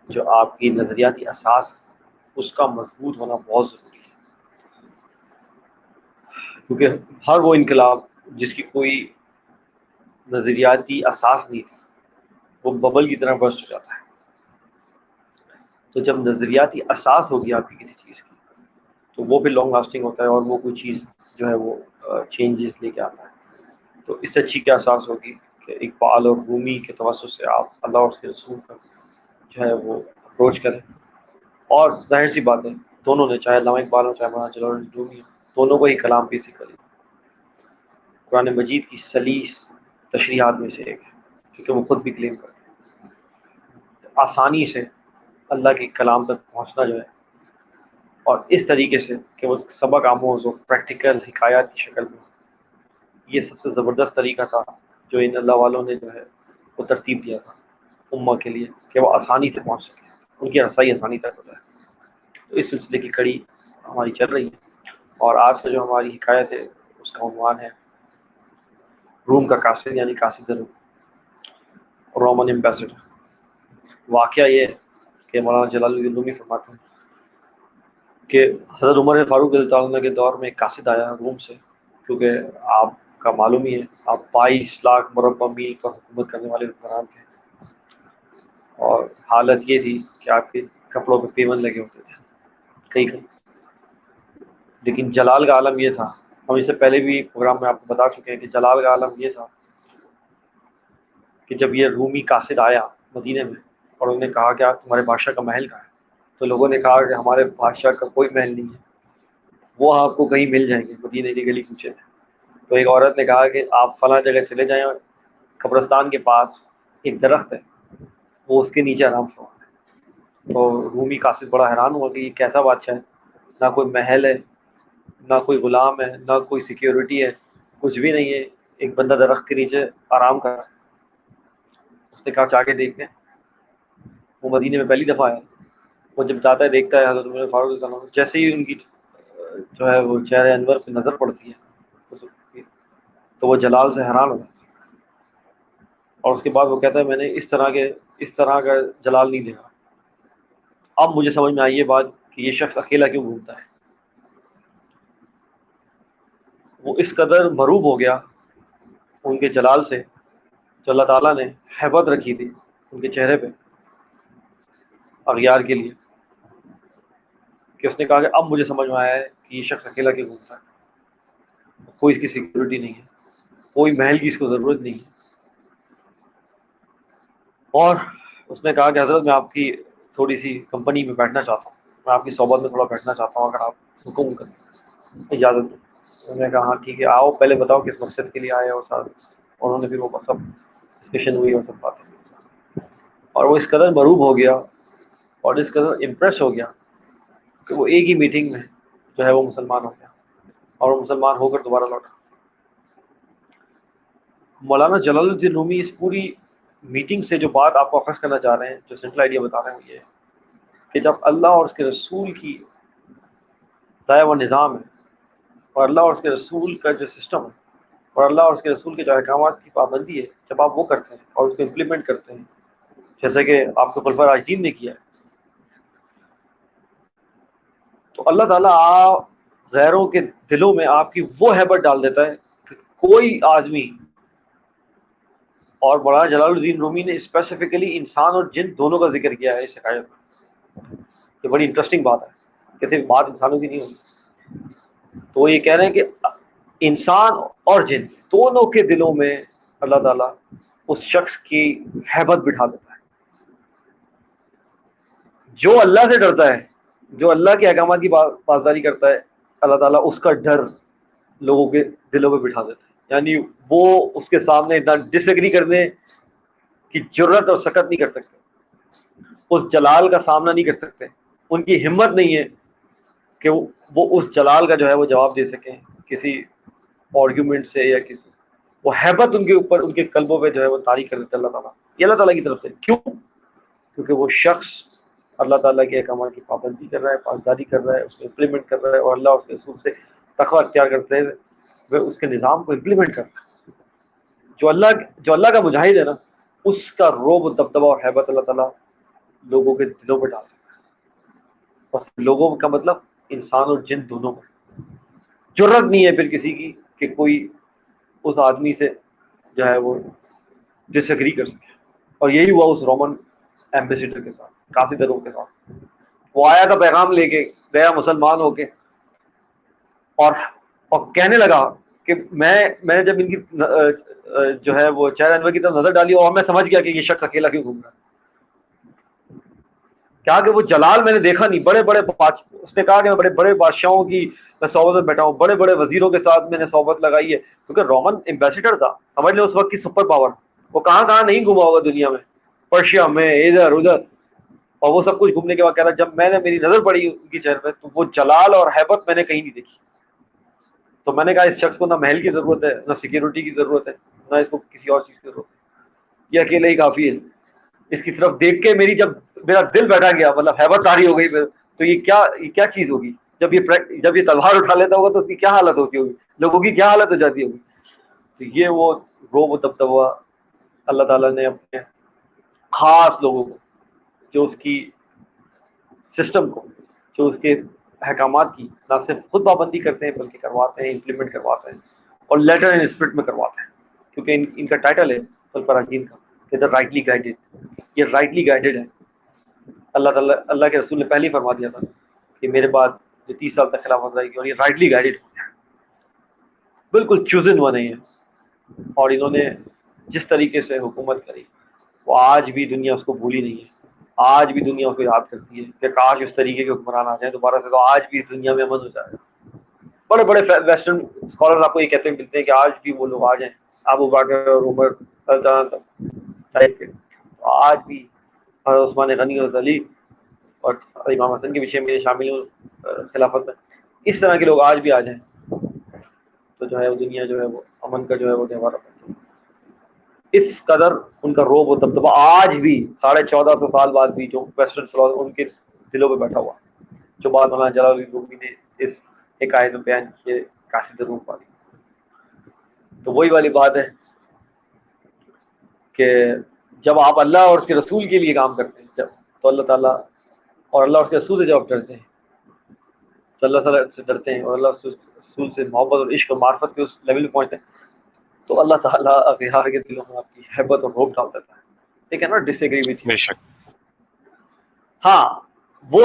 جو آپ کی نظریاتی اساس ہے، اس کا مضبوط ہونا بہت ضروری ہے، کیونکہ ہر وہ انقلاب جس کی کوئی نظریاتی اساس نہیں تھی وہ ببل کی طرح برسٹ ہو جاتا ہے۔ تو جب نظریاتی اساس ہوگی آپ کی کسی چیز کی تو وہ بھی لانگ لاسٹنگ ہوتا ہے، اور وہ کوئی چیز جو ہے وہ چینجز لے کے آتا ہے۔ تو اس سے اچھی کیا اساس ہوگی کہ اقبال اور رومی کے توسط سے آپ اللہ اور اس کے رسول کا جو ہے وہ اپروچ کریں، اور ظاہر سی بات ہے دونوں نے، چاہے علامہ اقبال ہو چاہے مولانا جلال الدین رومی ہو، دونوں کو ہی کلام پیسی کری، قرآن مجید کی سلیس تشریحات میں سے ایک ہے، کیونکہ وہ خود بھی کلیم کرتے ہیں آسانی سے اللہ کے کلام تک پہنچنا جو ہے، اور اس طریقے سے کہ وہ سبق آموز ہو، پریکٹیکل حکایات کی شکل میں، یہ سب سے زبردست طریقہ تھا جو ان اللہ والوں نے جو ہے وہ ترتیب دیا تھا امہ کے لیے، کہ وہ آسانی سے پہنچ سکے، ان کی رسائی آسانی تک ہو جائے۔ تو اس سلسلے کی کڑی ہماری چل رہی ہے، اور آج کا جو ہماری حکایت ہے اس کا عنوان ہے روم کا قاصد، یعنی قاصد روم، رومن ایمبیسڈر۔ واقعہ یہ ہے کہ مولانا جلال الدین رومی فرماتے ہیں کہ حضرت عمر فاروق رضی اللہ عنہ کے دور میں ایک قاصد آیا روم سے، کیونکہ آپ کا معلوم ہی ہے آپ 22 لاکھ مربع میل پر حکومت کرنے والے حکمران تھے، اور حالت یہ تھی کہ آپ کے کپڑوں پہ پیون لگے ہوتے تھے کئی کئی۔ لیکن جلال کا عالم یہ تھا، ہم اس سے پہلے بھی پروگرام میں آپ کو بتا چکے ہیں کہ جلال کا عالم یہ تھا کہ جب یہ رومی قاصد آیا مدینے میں اور انہوں نے کہا کہ آپ تمہارے بادشاہ کا محل کہاں ہے، تو لوگوں نے کہا کہ ہمارے بادشاہ کا کوئی محل نہیں ہے، وہ آپ کو کہیں مل جائیں گے مدینے کی گلی کوچے میں۔ تو ایک عورت نے کہا کہ آپ فلاں جگہ چلے جائیں، اور قبرستان کے پاس ایک درخت ہے، وہ اس کے نیچے آرام فرما ہے۔ تو رومی قاصد بڑا حیران ہوا کہ یہ کیسا بادشاہ ہے، نہ کوئی محل ہے، نہ کوئی غلام ہے، نہ کوئی سیکیورٹی ہے، کچھ بھی نہیں ہے، ایک بندہ درخت کے نیچے آرام کر رہا ہے۔ اس نے کہا چاہ کے دیکھتے ہیں۔ وہ مدینے میں پہلی دفعہ آیا، وہ جب جاتا ہے دیکھتا ہے حضرت عمر فاروق رضی اللہ عنہ، جیسے ہی ان کی جو ہے وہ چہرے انور پہ نظر پڑتی ہے تو وہ جلال سے حیران ہو جاتا ہے، اور اس کے بعد وہ کہتا ہے میں نے اس طرح کا جلال نہیں دیکھا۔ اب مجھے سمجھ میں آئی یہ بات کہ یہ شخص اکیلا کیوں گھومتا ہے۔ وہ اس قدر مروب ہو گیا ان کے جلال سے، جو اللہ تعالیٰ نے ہیبت رکھی تھی ان کے چہرے پہ اغیار کے لیے، کہ اس نے کہا کہ اب مجھے سمجھ میں آیا ہے کہ یہ شخص اکیلا کیوں گھومتا ہے، کوئی اس کی سیکورٹی نہیں ہے، کوئی محل کی اس کو ضرورت نہیں ہے۔ اور اس نے کہا کہ حضرت میں آپ کی تھوڑی سی کمپنی میں بیٹھنا چاہتا ہوں، میں آپ کی صحبت میں تھوڑا بیٹھنا چاہتا ہوں، اگر آپ حکم کریں اجازت دیں۔ انہوں نے کہا ہاں ٹھیک ہے، آؤ پہلے بتاؤ کس مقصد کے لیے آئے ہو ساتھ۔ انہوں نے پھر وہ سب ڈسکشن ہوئی اور سب باتیں ہوئی، اور وہ اس قدر مروب ہو گیا اور اس قدر امپریس ہو گیا کہ وہ ایک ہی میٹنگ میں جو ہے وہ مسلمان ہو گیا، اور وہ مسلمان ہو کر دوبارہ لوٹا۔ مولانا جلال الدین رومی اس پوری میٹنگ سے جو بات آپ کو اخذ کرنا چاہ رہے ہیں، جو سینٹرل آئیڈیا بتا رہے ہیں، وہ یہ ہے کہ جب اللہ اور اس کے رسول کی طے و نظام ہے، اور اللہ اور اس کے رسول کا جو سسٹم ہے، اور اللہ اور اس کے رسول کے جو احکامات کی پابندی ہے، جب آپ وہ کرتے ہیں اور اس کو امپلیمنٹ کرتے ہیں جیسے کہ آپ کو خلفائے راشدین نے کیا ہے، تو اللہ تعالیٰ غیروں کے دلوں میں آپ کی وہ ہیبت ڈال دیتا ہے کہ کوئی آدمی، اور مولانا جلال الدین رومی نے اسپیسیفکلی انسان اور جن دونوں کا ذکر کیا ہے اس حکایت میں، یہ بڑی انٹرسٹنگ بات ہے کہ صرف بات انسانوں کی نہیں ہوگی۔ تو وہ یہ کہہ رہے ہیں کہ انسان اور جن دونوں کے دلوں میں اللہ تعالیٰ اس شخص کی ہیبت بٹھا دیتا ہے، جو اللہ سے ڈرتا ہے، جو اللہ کے احکامات کی پاسداری کرتا ہے، اللہ تعالیٰ اس کا ڈر لوگوں کے دلوں میں بٹھا دیتا ہے، یعنی وہ اس کے سامنے اتنا ڈس ایگری کرنے کی جرت اور سکت نہیں کر سکتے، اس جلال کا سامنا نہیں کر سکتے، ان کی ہمت نہیں ہے کہ وہ اس جلال کا جو ہے وہ جواب دے سکیں کسی آرگیومنٹ سے یا کسی، وہ ہیبت ان کے اوپر، ان کے قلبوں پہ جو ہے وہ طاری کر دیتا ہے اللہ تعالیٰ، یہ اللہ تعالیٰ کی طرف سے۔ کیوں؟ کیونکہ وہ شخص اللہ تعالیٰ کے احکامات کی پابندی کر رہا ہے، پاسداری کر رہا ہے، اس کو امپلیمنٹ کر رہا ہے، اور اللہ اس کے رسول سے تقویٰ اختیار کرتے ہوئے وہ اس کے نظام کو امپلیمنٹ کر رہا ہے۔ جو اللہ کا مجاہد ہے نا، اس کا روب و دبدبہ اور ہیبت اللہ تعالیٰ لوگوں کے دلوں پہ ڈال دیتا ہے. بس لوگوں کا مطلب انسان اور جن دونوں میں جرت نہیں ہے پھر کسی کی کہ کوئی اس آدمی سے جو ہے وہ ڈس ایگری کر سکے. اور یہی ہوا اس رومن ایمبیسیڈر کے ساتھ, قاصدوں کے ساتھ. وہ آیا تھا پیغام لے کے, گیا مسلمان ہو کے, اور کہنے لگا کہ میں جب ان کی جو ہے وہ چہرہ انور کی طرف نظر ڈالی اور میں سمجھ گیا کہ یہ شخص اکیلا کیوں گھوم رہا ہے. کیا کہ وہ جلال میں نے دیکھا نہیں. بڑے بڑے اس نے کہا کہ میں بڑے بڑے بادشاہوں کی میں صحبت میں بیٹھا ہوں, بڑے بڑے وزیروں کے ساتھ میں نے صحبت لگائی ہے, کیونکہ رومن ایمبیسیڈر تھا, سمجھ لیں اس وقت کی سپر پاور. وہ کہاں کہاں نہیں گھوما ہوگا دنیا میں, پرشیا میں, ادھر ادھر, اور وہ سب کچھ گھومنے کے بعد کہہ رہا جب میں نے میری نظر پڑی ان کی چہرے پہ تو وہ جلال اور ہیبت میں نے کہیں نہیں دیکھی. تو میں نے کہا اس شخص کو نہ محل کی ضرورت ہے, نہ سیکورٹی کی ضرورت ہے, نہ اس کو کسی اور چیز کی ضرورت ہے, یہ اکیلے ہی کافی ہے. اس کی طرف دیکھ کے جب میرا دل بیٹھا گیا, مطلب ہیبت طاری ہو گئی, تو یہ کیا چیز ہوگی جب یہ تلوار اٹھا لیتا ہوگا تو اس کی کیا حالت ہوتی ہوگی, لوگوں کی کیا حالت ہو جاتی ہوگی. تو یہ وہ روب و دبدبہ اللہ تعالیٰ نے اپنے خاص لوگوں کو, جو اس کی سسٹم کو, جو اس کے احکامات کی نہ صرف خود پابندی کرتے ہیں بلکہ کرواتے ہیں, امپلیمنٹ کرواتے ہیں, اور لیٹر اینڈ اسپرٹ میں کرواتے ہیں. کیونکہ ان کا ٹائٹل ہے الپراجین کا کہ دا رائٹلی گائیڈڈ. یہ رائٹلی گائیڈڈ ہے. اللہ کے رسول نے پہلے ہی فرما دیا تھا کہ میرے بعد جو 30 سال تک خلافت رہے گی اور یہ رائٹلی گائیڈڈ بالکل چوزن ہوا نہیں ہے. اور انہوں نے جس طریقے سے حکومت کری وہ آج بھی دنیا اس کو بھولی نہیں ہے. آج بھی دنیا اس کو یاد کرتی ہے کہ کاش اس طریقے کے حکمران آ جائیں دوبارہ سے, تو آج بھی اس دنیا میں امن ہو جائے. بڑے بڑے ویسٹرن اسکالر آپ کو یہ کہتے ہیں ملتے ہیں کہ آج بھی وہ لوگ آ جائیں, ابو بکر اور عمر ٹائپ کے, آج بھی عثمان غنی اور علی اور امام حسن کے پیچھے میں شامل ہوں خلافت میں, اس طرح کے لوگ آج بھی آ جائیں تو جو ہے وہ دنیا جو ہے وہ امن کا جو ہے وہ تہوار. اس قدر ان کا روب و دبدبہ آج بھی 1450 سال بعد بھی جو ویسٹرن فلاسفر ان کے دلوں پہ بیٹھا ہوا, جو بات مولانا جلال الدین رومی نے اس ایک آیت میں بیان کی ہے قاصد روم والی. تو وہی والی بات ہے کہ جب آپ اللہ اور اس کے رسول کے لیے کام کرتے ہیں تو اللہ تعالیٰ اور اللہ اور اس کے رسول سے جب آپ ڈرتے ہیں تو اللہ تعالیٰ سے ڈرتے ہیں اور اللہ رسول سے محبت اور عشق اور معرفت کے اس لیول پہ پہنچتے ہیں تو اللہ تعالیٰ اغیار کے دلوں میں آپ کی ہیبت اور روب ڈال دیتا ہے. They cannot disagree with you. بے شک. ہاں وہ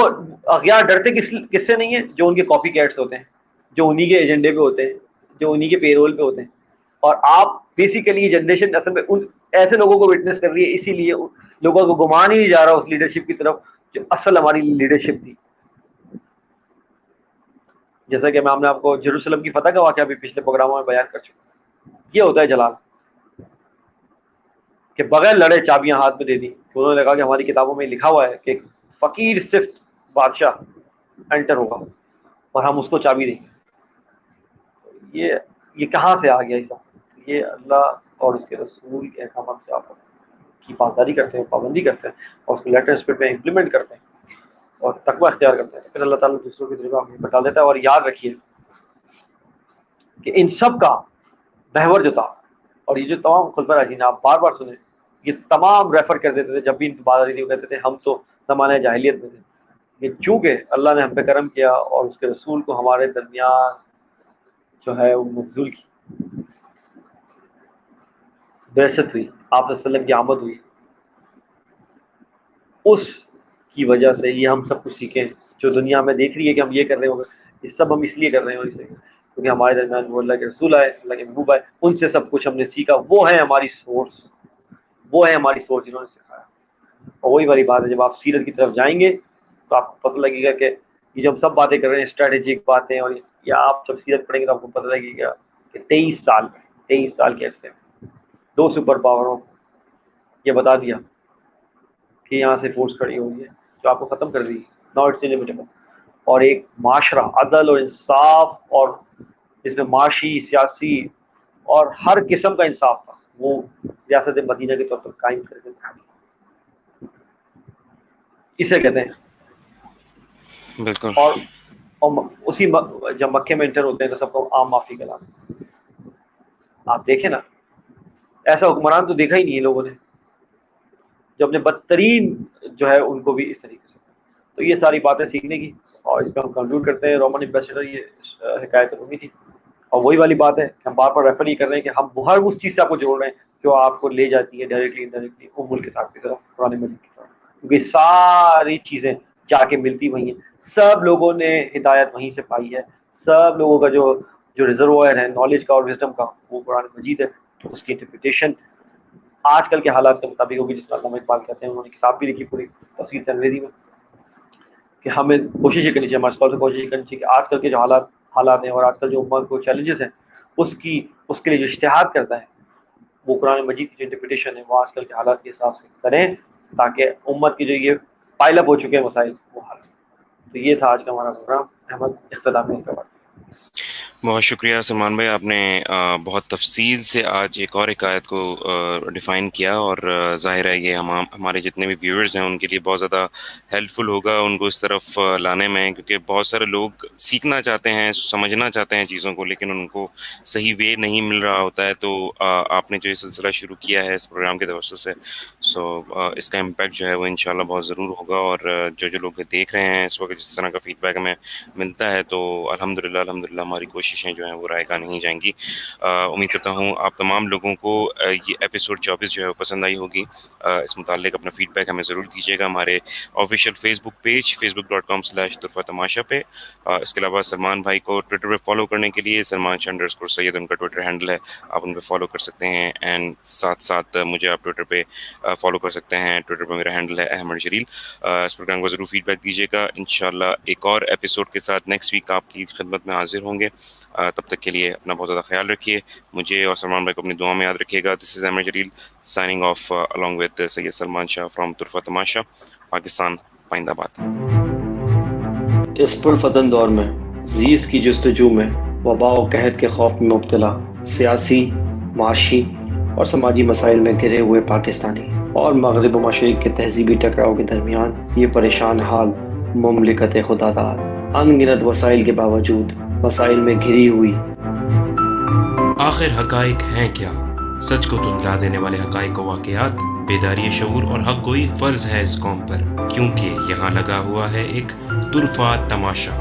اغیار ڈرتے کس سے نہیں ہے؟ جو ان کے کاپی کیٹس ہوتے ہیں, جو انہی کے ایجنڈے پہ ہوتے ہیں, جو انہی کے پے رول پہ ہوتے ہیں. اور آپ بیسیکلی یہ جنریشن اصل میں ان ایسے لوگوں کو وٹنس کر رہی ہے, اسی لیے لوگوں کو گمان ہی نہیں جا رہا اس لیڈرشپ کی طرف جو اصل ہماری لیڈرشپ تھی. جیسا کہ میں نے آپ کو جیروسلم کی فتح کا واقعہ بھی پچھلے پروگراموں میں بیان کر چکا. یہ ہوتا ہے جلال کہ بغیر لڑے چابیاں ہاتھ میں دے دی. انہوں نے کہا کہ ہماری کتابوں میں لکھا ہوا ہے کہ فقیر صرف بادشاہ انٹر ہوگا اور ہم اس کو چابی دیں گے. یہ کہاں سے آ گیا ایسا؟ یہ اللہ اور اس کے رسول کے احکامات کی پاسداری کرتے ہیں, پابندی کرتے ہیں, اور اس کو لیٹر اسپرٹ میں امپلیمنٹ کرتے ہیں اور تقویٰ اختیار کرتے ہیں. پھر اللہ تعالیٰ دوسروں کی طرف بتا دیتا ہے. اور یاد رکھیے کہ ان سب کا محور جو تھا, اور یہ جو تمام خلفائے راشدین آپ بار بار سنیں, یہ تمام ریفر کر دیتے تھے جب بھی ان کی بات آتی تھی, وہ کہتے تھے ہم تو زمانہ جاہلیت میں تھے, لیکن چونکہ اللہ نے ہم پہ کرم کیا اور اس کے رسول کو ہمارے درمیان جو ہے وہ مبذول کی, بعثت ہوئی, آپ صلی اللہ علیہ وسلم کی آمد ہوئی, اس کی وجہ سے یہ ہم سب کچھ سیکھیں. جو دنیا میں دیکھ رہی ہے کہ ہم یہ کر رہے ہوں گے, یہ سب ہم اس لیے کر رہے ہیں کیونکہ ہمارے درمیان وہ اللہ کے رسول آئے, اللہ کے محبوب آئے, ان سے سب کچھ ہم نے سیکھا. وہ ہے ہماری سورس, وہ ہے ہماری سورس جنہوں نے سکھایا. اور وہی والی بات ہے, جب آپ سیرت کی طرف جائیں گے تو آپ کو پتہ لگے گا کہ یہ جو ہم سب باتیں کر رہے ہیں اسٹریٹجک باتیں, اور یا آپ جب سیرت پڑھیں گے تو آپ کو پتہ لگے گا کہ 23 سال کے عرصے میں 2 سپر پاوروں کو یہ بتا دیا کہ یہاں سے فورس کھڑی ہوئی ہے جو آپ کو ختم کر دی, ناٹ اٹس انلیمیٹیبل. اور ایک معاشرہ عدل اور انصاف, اور جس میں معاشی, سیاسی اور ہر قسم کا انصاف تھا, وہ ریاست مدینہ کے طور پر قائم کر کے دکھا دیا. اسے کہتے ہیں بالکل. اور اسی جب مکے میں انٹر ہوتے ہیں تو سب کو عام معافی کا لام. آپ دیکھیں نا, ایسا حکمران تو دیکھا ہی نہیں ہے لوگوں نے جو اپنے بدترین جو ہے ان کو بھی اس طریقے سے. تو یہ ساری باتیں سیکھنے کی, اور اس پہ ہم کنکلوڈ کرتے ہیں. رومن ایمبیسیڈر یہ حکایت رومی تھی, اور وہی والی بات ہے کہ ہم بار بار ریفر یہ کر رہے ہیں کہ ہم ہر اس چیز سے آپ کو جوڑ رہے ہیں جو آپ کو لے جاتی ہے ڈائریکٹلی انڈائریکٹلی ام الکتاب کی طرف, قرآن مجید کی طرف, کیونکہ ساری چیزیں جا کے ملتی وہیں ہیں. سب لوگوں نے ہدایت وہیں سے پائی ہے, سب لوگوں کا جو ریزروائر ہے نالج کا اور وزڈم کا وہ قرآن مجید ہے. تو اس کی انٹرپریٹیشن آج کل کے حالات کے مطابق ہوگی, جس طرح علامہ اقبال کہتے ہیں, انہوں نے کتاب بھی لکھی پوری تفصیل سے انگریزی میں, کہ ہمیں کوشش یہ کرنی چاہیے, ہمارے اسکالر سے کوشش یہ کرنی چاہیے کہ آج کل کے جو حالات ہیں اور آج کل جو امت کو چیلنجز ہیں اس کے لیے جو اجتہاد کرتا ہے وہ قرآن مجید کی جو انٹرپریٹیشن ہے وہ آج کل کے حالات کے حساب سے کریں, تاکہ امت کی جو یہ پائل اپ ہو چکے ہیں مسائل وہ حل. تو یہ تھا آج کا ہمارا پروگرام. احمد, اختتامی کا بات. بہت شکریہ سلمان بھائی, آپ نے بہت تفصیل سے آج ایک اور حکایت کو ڈیفائن کیا, اور ظاہر ہے یہ ہمارے جتنے بھی ویورز ہیں ان کے لیے بہت زیادہ ہیلپ فل ہوگا ان کو اس طرف لانے میں, کیونکہ بہت سارے لوگ سیکھنا چاہتے ہیں, سمجھنا چاہتے ہیں چیزوں کو, لیکن ان کو صحیح وے نہیں مل رہا ہوتا ہے. تو آپ نے جو یہ سلسلہ شروع کیا ہے اس پروگرام کے توسط سے, سو اس کا امپیکٹ جو ہے وہ انشاءاللہ بہت ضرور ہوگا. اور جو لوگ دیکھ رہے ہیں اس وقت جس طرح کا فیڈ بیک ہمیں ملتا ہے, تو الحمدللہ ہماری کوششیں جو ہیں وہ رائے گاہ نہیں جائیں گی. امید کرتا ہوں آپ تمام لوگوں کو یہ ایپیسوڈ 24 جو ہے وہ پسند آئی ہوگی. اس متعلق اپنا فیڈ بیک ہمیں ضرور دیجیے گا ہمارے آفیشیل فیس بک پیج facebook.com/طرفہ تماشا پہ. اس کے علاوہ سلمان بھائی کو ٹویٹر پہ فالو کرنے کے لیے سلمان_سید ان کا ٹویٹر ہینڈل ہے, آپ ان پہ فالو کر سکتے ہیں. اینڈ ساتھ مجھے آپ ٹویٹر پہ فالو کر سکتے ہیں, ٹویٹر پہ میرا ہینڈل ہے احمد جلیل. اس پروگرام کو ضرور فیڈ بیک دیجیے گا. انشاءاللہ ایک اور ایپیسوڈ کے ساتھ نیکسٹ ویک آپ کی خدمت میں حاضر ہوں گے. تب تک کے لیے اپنا بہت زیادہ خیال رکھیے. مجھے اور سلمان بھائی کو اپنی دعا میں یاد رکھیے گا. This is Ahmed Jalil signing off along with Syed Salman Shah from Tarfa Tamasha, Pakistan, پائندہ باد. اس پرفتن دور میں زیست کی جستجو میں وبا و قحط کے خوف میں مبتلا سیاسی, معاشی اور سماجی مسائل میں گھرے ہوئے پاکستانی اور مغرب و مشرق کے تہذیبی ٹکراؤ کے درمیان یہ پریشان حال مملکت خدا داد ان گنت وسائل کے باوجود مسائل میں گھری ہوئی. آخر حقائق ہیں کیا؟ سچ کو تجلا دینے والے حقائق و واقعات, بیداری شعور اور حق گوئی فرض ہے اس قوم پر, کیونکہ یہاں لگا ہوا ہے ایک طرفہ تماشا.